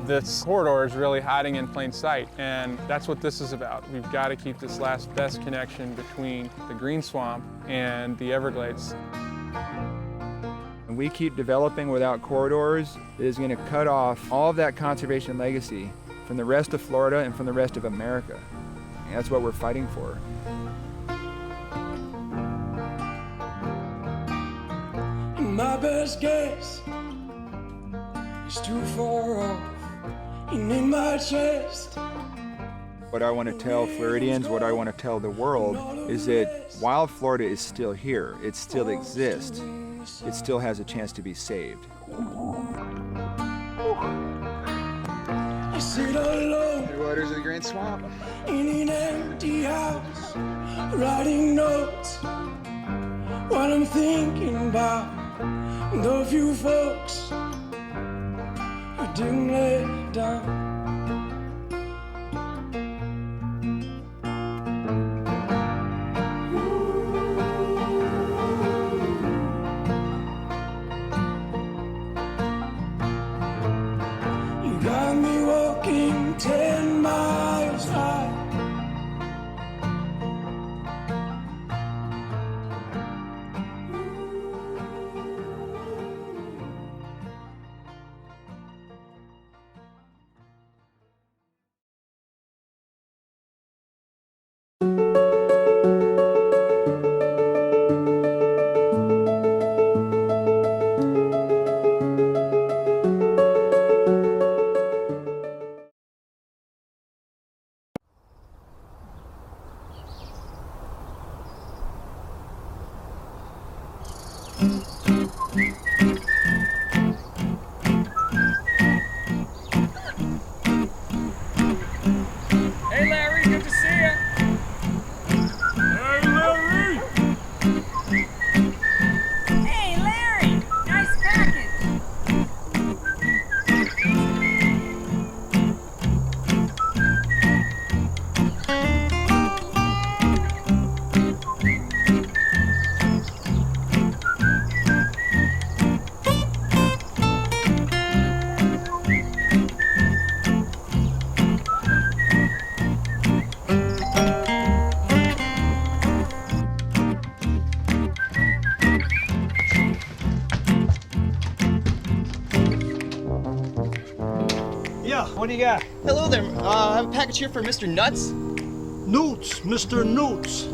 This corridor is really hiding in plain sight, and that's what this is about. We've got to keep this last best connection between the green swamp and the Everglades. When we keep developing without corridors, it is going to cut off all of that conservation legacy from the rest of Florida and from the rest of America. And that's what we're fighting for. My best guess is too far off and in my chest. What I want to tell Floridians, what I want to tell the world, is that wild Florida is still here. It still exists. It still has a chance to be saved. I sit alone The waters of the Green Swamp. in an empty house, writing notes while I'm thinking about the few folks who didn't let down. You got me walking 10 miles high. Hey Larry, good to see you. Hey Larry. Hey, Larry! Nice package! Yeah, what do you got? Hello there. I have a package here for Mr. Nuts. Newts, Mr. Newts.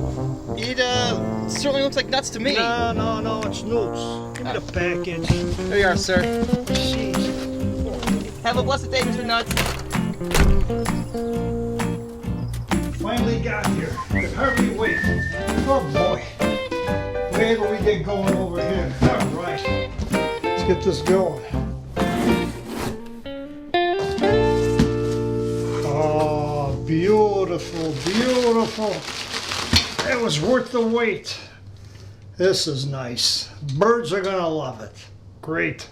It certainly looks like nuts to me. No, it's Newts. Give me the package. There you are, sir. Jeez. Have a blessed day, Mr. Nuts. Finally got here. Could hardly wait. Oh boy. Wait till we get going over here. All right. Let's get this going. Oh, beautiful, beautiful. It was worth the wait. This is nice. Birds are gonna love it. Great.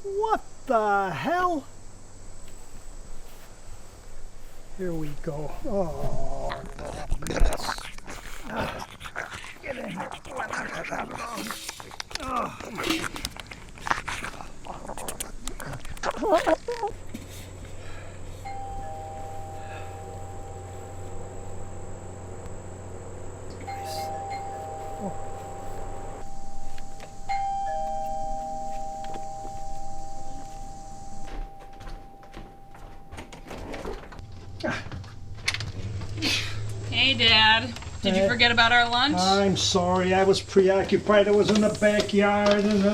What the hell? Here we go. Oh, mess. Get in here. Hey, Dad. Did you forget about our lunch? I'm sorry, I was preoccupied. I was in the backyard and,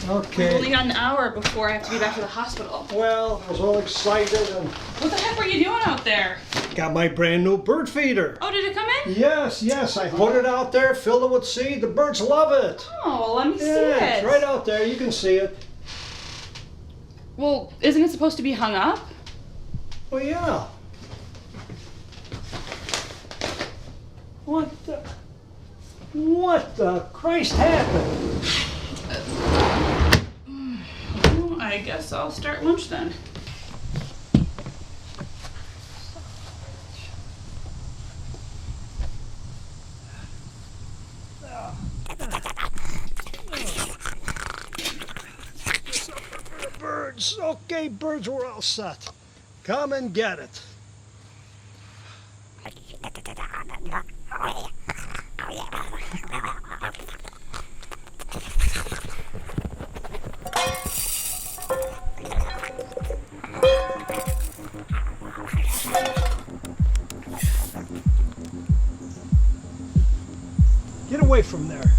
We've okay. only got an hour before I have to be back to the hospital. Well, I was all excited and What the heck were you doing out there? got my brand new bird feeder. Oh, did it come in? Yes, I put it out there, filled it with seed. The birds love it. Oh, well, let me see Yeah, it. it's right out there. You can see it. Well, isn't it supposed to be hung up? Well, yeah. What the Christ happened? Well, I guess I'll start lunch then. Birds. Okay, birds, we're all set. Come and get it. Get away from there.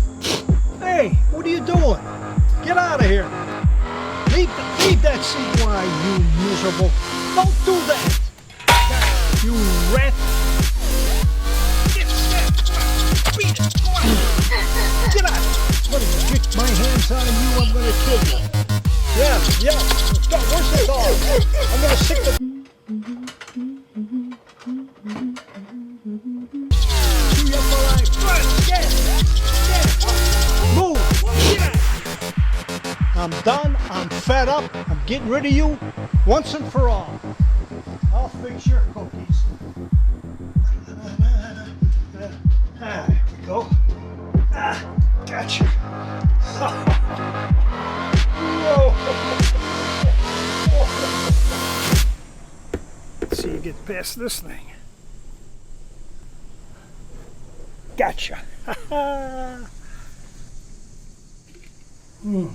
Hey, what are you doing? Get out of here. Leave that seat where you miserable. Don't do that. You rat. Get out. I'm gonna get my hands on you. I'm gonna kill you. Yeah. Where's the dog? I'm gonna stick the... Chew you up alive. Move. Get out. I'm done. I'm fed up. I'm getting rid of you once and for all. I'll fix your cookies. There we go. Gotcha. Let's see you get past this thing. Gotcha. Hmm.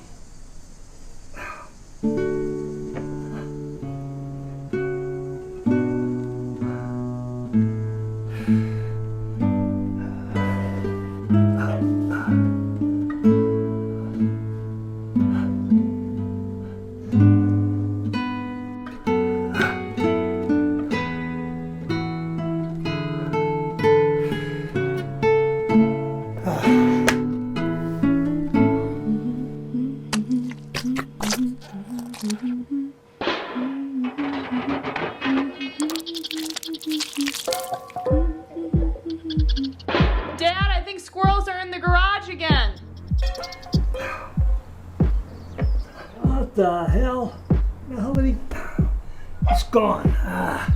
Dad, I think squirrels are in the garage again. What the hell? The hell did he? It's gone. Ah.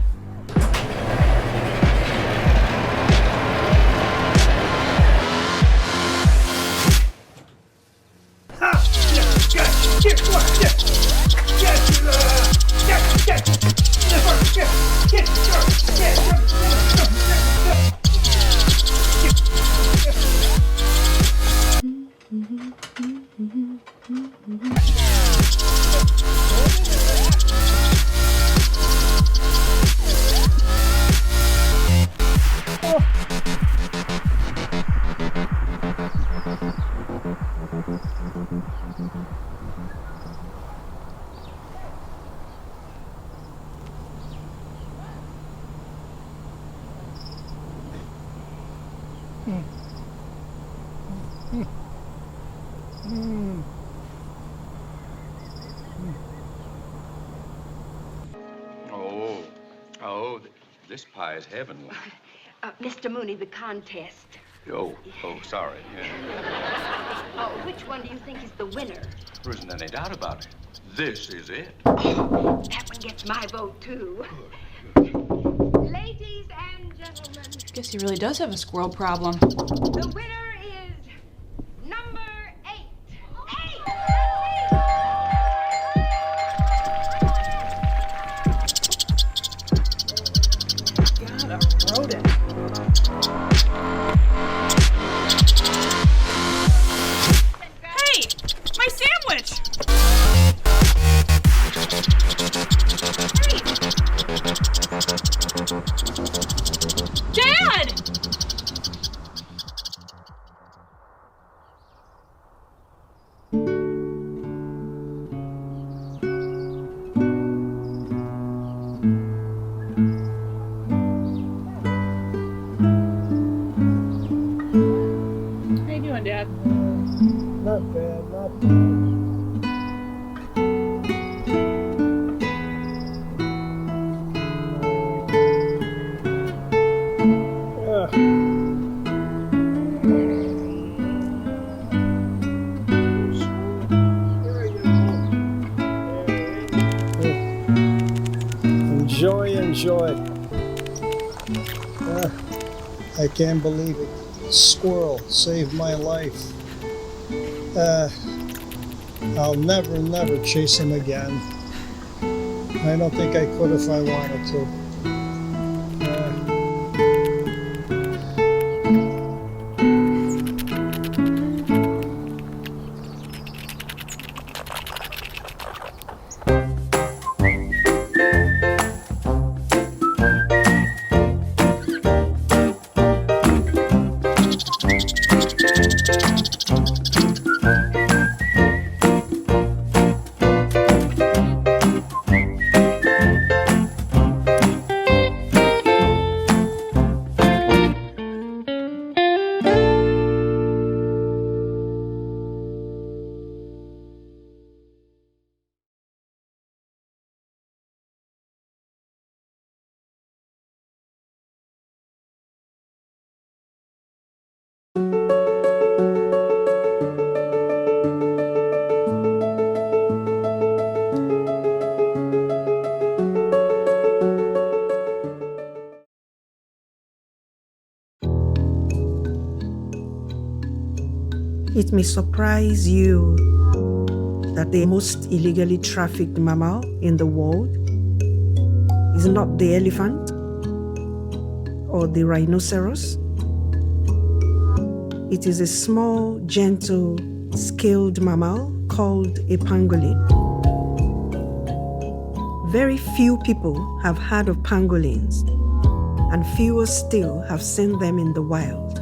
This pie is heavenly. Mr. Mooney, the contest. Oh, sorry. Yeah. Oh, which one do you think is the winner? There isn't any doubt about it. This is it. Oh, that one gets my vote, too. Ladies and gentlemen, Guess he really does have a squirrel problem. the winner is number 8. God, I wrote it. Hey! My sandwich! Dad! How you doing, Dad? Not bad, not bad. Enjoy. I can't believe it. Squirrel saved my life. I'll never chase him again. I don't think I could if I wanted to. It may surprise you that the most illegally trafficked mammal in the world is not the elephant or the rhinoceros, It is a small, gentle, scaled mammal called a pangolin. Very few people have heard of pangolins, and fewer still have seen them in the wild.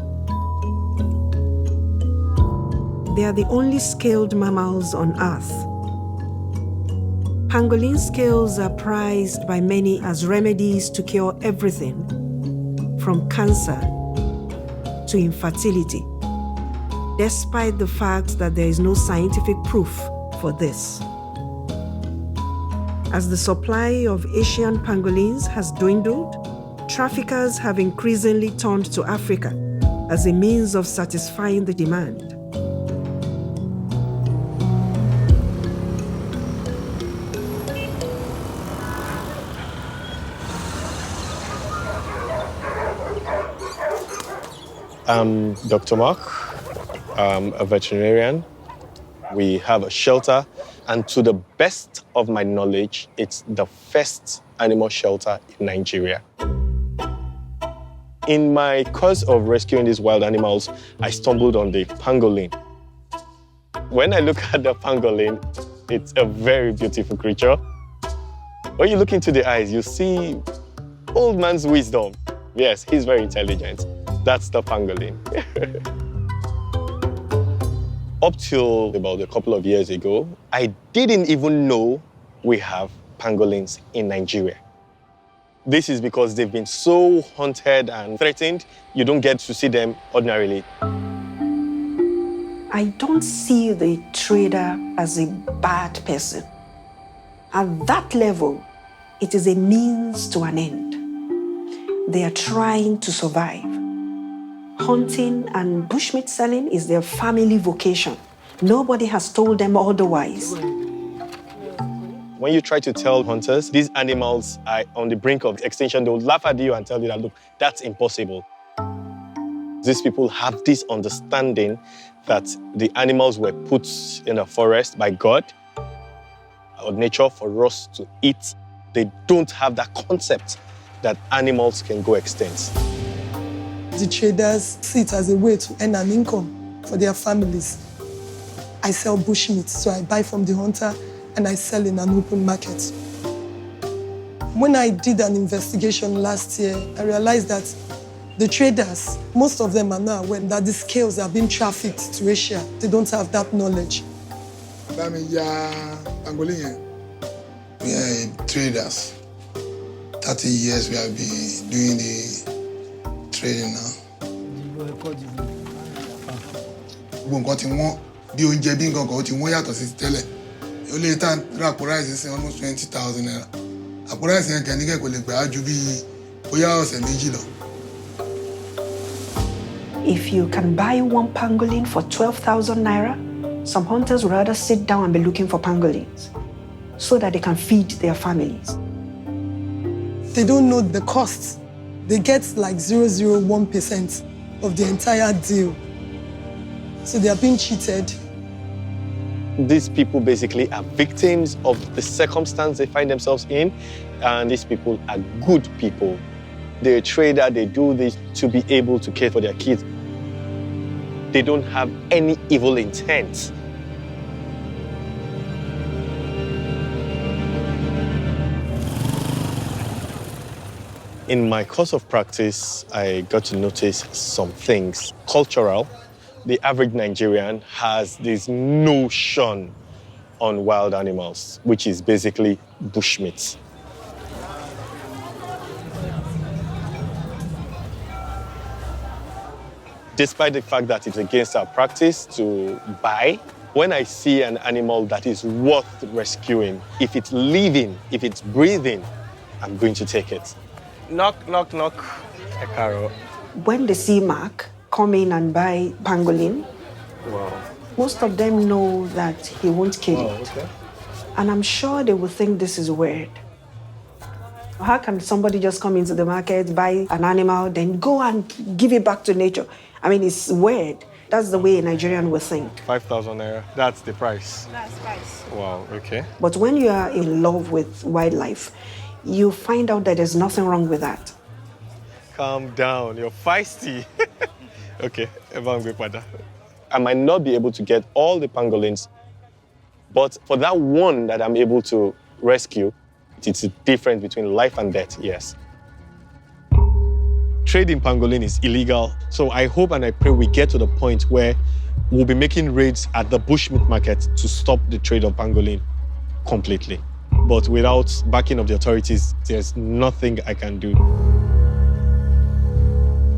They are the only scaled mammals on Earth. Pangolin scales are prized by many as remedies to cure everything from cancer to infertility, despite the fact that there is no scientific proof for this. As the supply of Asian pangolins has dwindled, traffickers have increasingly turned to Africa as a means of satisfying the demand. I'm Dr. Mark. I'm a veterinarian. We have a shelter, and to the best of my knowledge, it's the first animal shelter in Nigeria. In my course of rescuing these wild animals, I stumbled on the pangolin. When I look at the pangolin, it's a very beautiful creature. When you look into the eyes, you see old man's wisdom. Yes, he's very intelligent. That's the pangolin. Up till about a couple of years ago, I didn't even know we have pangolins in Nigeria. This is because they've been so hunted and threatened, you don't get to see them ordinarily. I don't see the trader as a bad person. At that level, it is a means to an end. They are trying to survive. Hunting and bushmeat selling is their family vocation. Nobody has told them otherwise. When you try to tell hunters these animals are on the brink of extinction, they'll laugh at you and tell you that, look, that's impossible. These people have this understanding that the animals were put in the forest by God or nature for us to eat. They don't have that concept that animals can go extinct. The traders see it as a way to earn an income for their families. I sell bushmeat, so I buy from the hunter and I sell in an open market. When I did an investigation last year, I realized that the traders, most of them are now aware that the scales are being trafficked to Asia. They don't have that knowledge. We are traders. 30 years we have been doing the trading now. Nǹkan tí wọ́n bí oúnjẹ bí nǹkan kan ó ti wọ́n yàtọ̀ sí tẹ́lẹ̀. Ó lè tán ra àpò ráìsì sí almost 20,000 naira. Àpò ráìsì yẹn kẹ́ni kò lè gbà á ju bí bóyá ọ̀sẹ̀ méjì lọ. If you can buy one pangolin for 12,000 naira, some hunters would rather sit down and be looking for pangolins so that they can feed their families. They don't know the costs. They get like 0.001% of the entire deal. So they are being cheated. These people basically are victims of the circumstance they find themselves in, and these people are good people. They're a trader, they do this to be able to care for their kids. They don't have any evil intent. In my course of practice, I got to notice some things. Cultural, the average Nigerian has this notion on wild animals, which is basically bushmeat. Despite the fact that it's against our practice to buy, when I see an animal that is worth rescuing, if it's living, if it's breathing, I'm going to take it. Knock, knock, knock. Ekaro. When they see Mark come in and buy pangolin, Wow. most of them know that he won't kill it. Okay. And I'm sure they will think this is weird. How can somebody just come into the market, buy an animal, then go and give it back to nature? I mean, it's weird. That's the way a Nigerian would think. 5,000 naira. That's the price. That's price. Wow, okay. But when you are in love with wildlife, you find out that there's nothing wrong with that. Calm down, you're feisty. Okay, I might not be able to get all the pangolins, but for that one that I'm able to rescue, it's a difference between life and death, yes. Trading pangolin is illegal, so I hope and I pray we get to the point where we'll be making raids at the bushmeat market to stop the trade of pangolin completely. But without backing of the authorities, there's nothing I can do.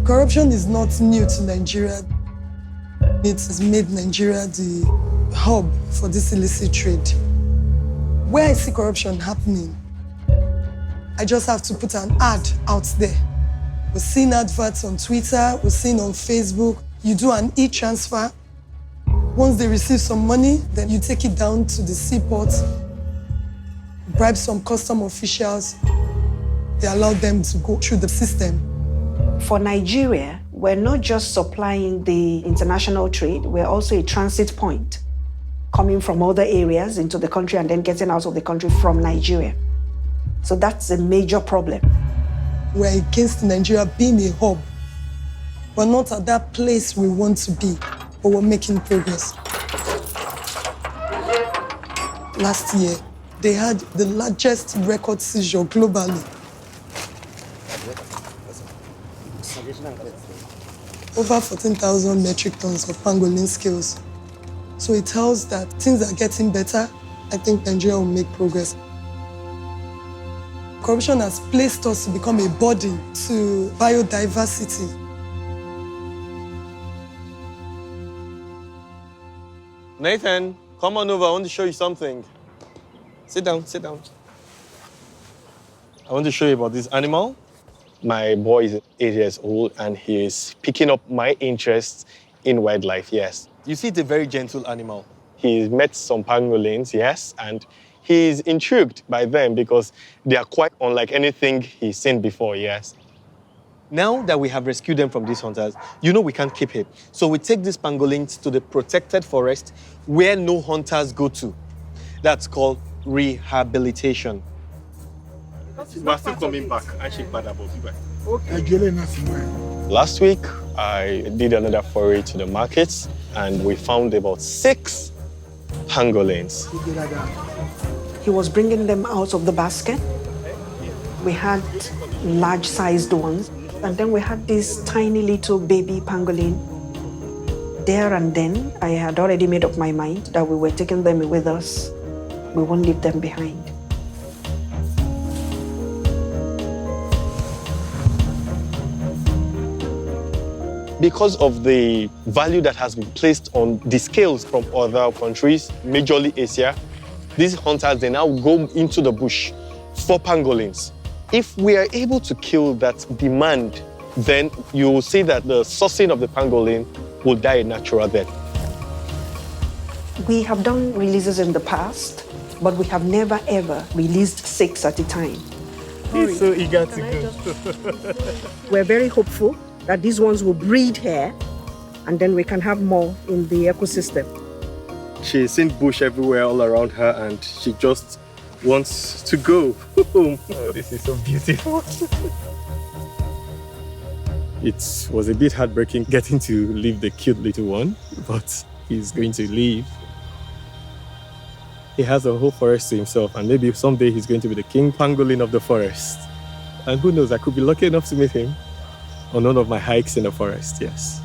Corruption is not new to Nigeria. It has made Nigeria the hub for this illicit trade. Where I see corruption happening, I just have to put an ad out there. We're seeing adverts on Twitter, we're seeing on Facebook. You do an e-transfer. Once they receive some money, then you take it down to the seaport, bribe some custom officials. They allow them to go through the system. For Nigeria, we're not just supplying the international trade, we're also a transit point, coming from other areas into the country and then getting out of the country from Nigeria. So that's a major problem. We're against Nigeria being a hub. We're not at that place we want to be, but we're making progress. Last year, they had the largest record seizure globally. Over 14,000 metric tons of pangolin scales. So it tells that things are getting better. I think Nigeria will make progress. Corruption has placed us to become a burden to biodiversity. Nathan, come on over. I want to show you something. Sit down, sit down. I want to show you about this animal. My boy is 8 years old and he is picking up my interest in wildlife, yes. You see, it's a very gentle animal. He's met some pangolins, yes, and he's intrigued by them because they are quite unlike anything he's seen before, yes. Now that we have rescued them from these hunters, you know we can't keep him. So we take these pangolins to the protected forest where no hunters go to. That's called rehabilitation. We're still coming back. Last week, I did another foray to the markets and we found about 6 pangolins. He was bringing them out of the basket. We had large-sized ones, and then we had this tiny little baby pangolin. There and then, I had already made up my mind that we were taking them with us. We won't leave them behind. Because of the value that has been placed on the scales from other countries, majorly Asia, these hunters, they now go into the bush for pangolins. If we are able to kill that demand, then you will see that the sourcing of the pangolin will die a natural death. We have done releases in the past, but we have never ever released 6 at a time. He's so eager to go. We're very hopeful that these ones will breed here, and then we can have more in the ecosystem. She's seen bush everywhere all around her and she just wants to go home. Oh, this is so beautiful. It was a bit heartbreaking getting to leave the cute little one, but he's going to leave. He has a whole forest to himself and maybe someday he's going to be the king pangolin of the forest. And who knows, I could be lucky enough to meet him on one of my hikes in the forest, yes.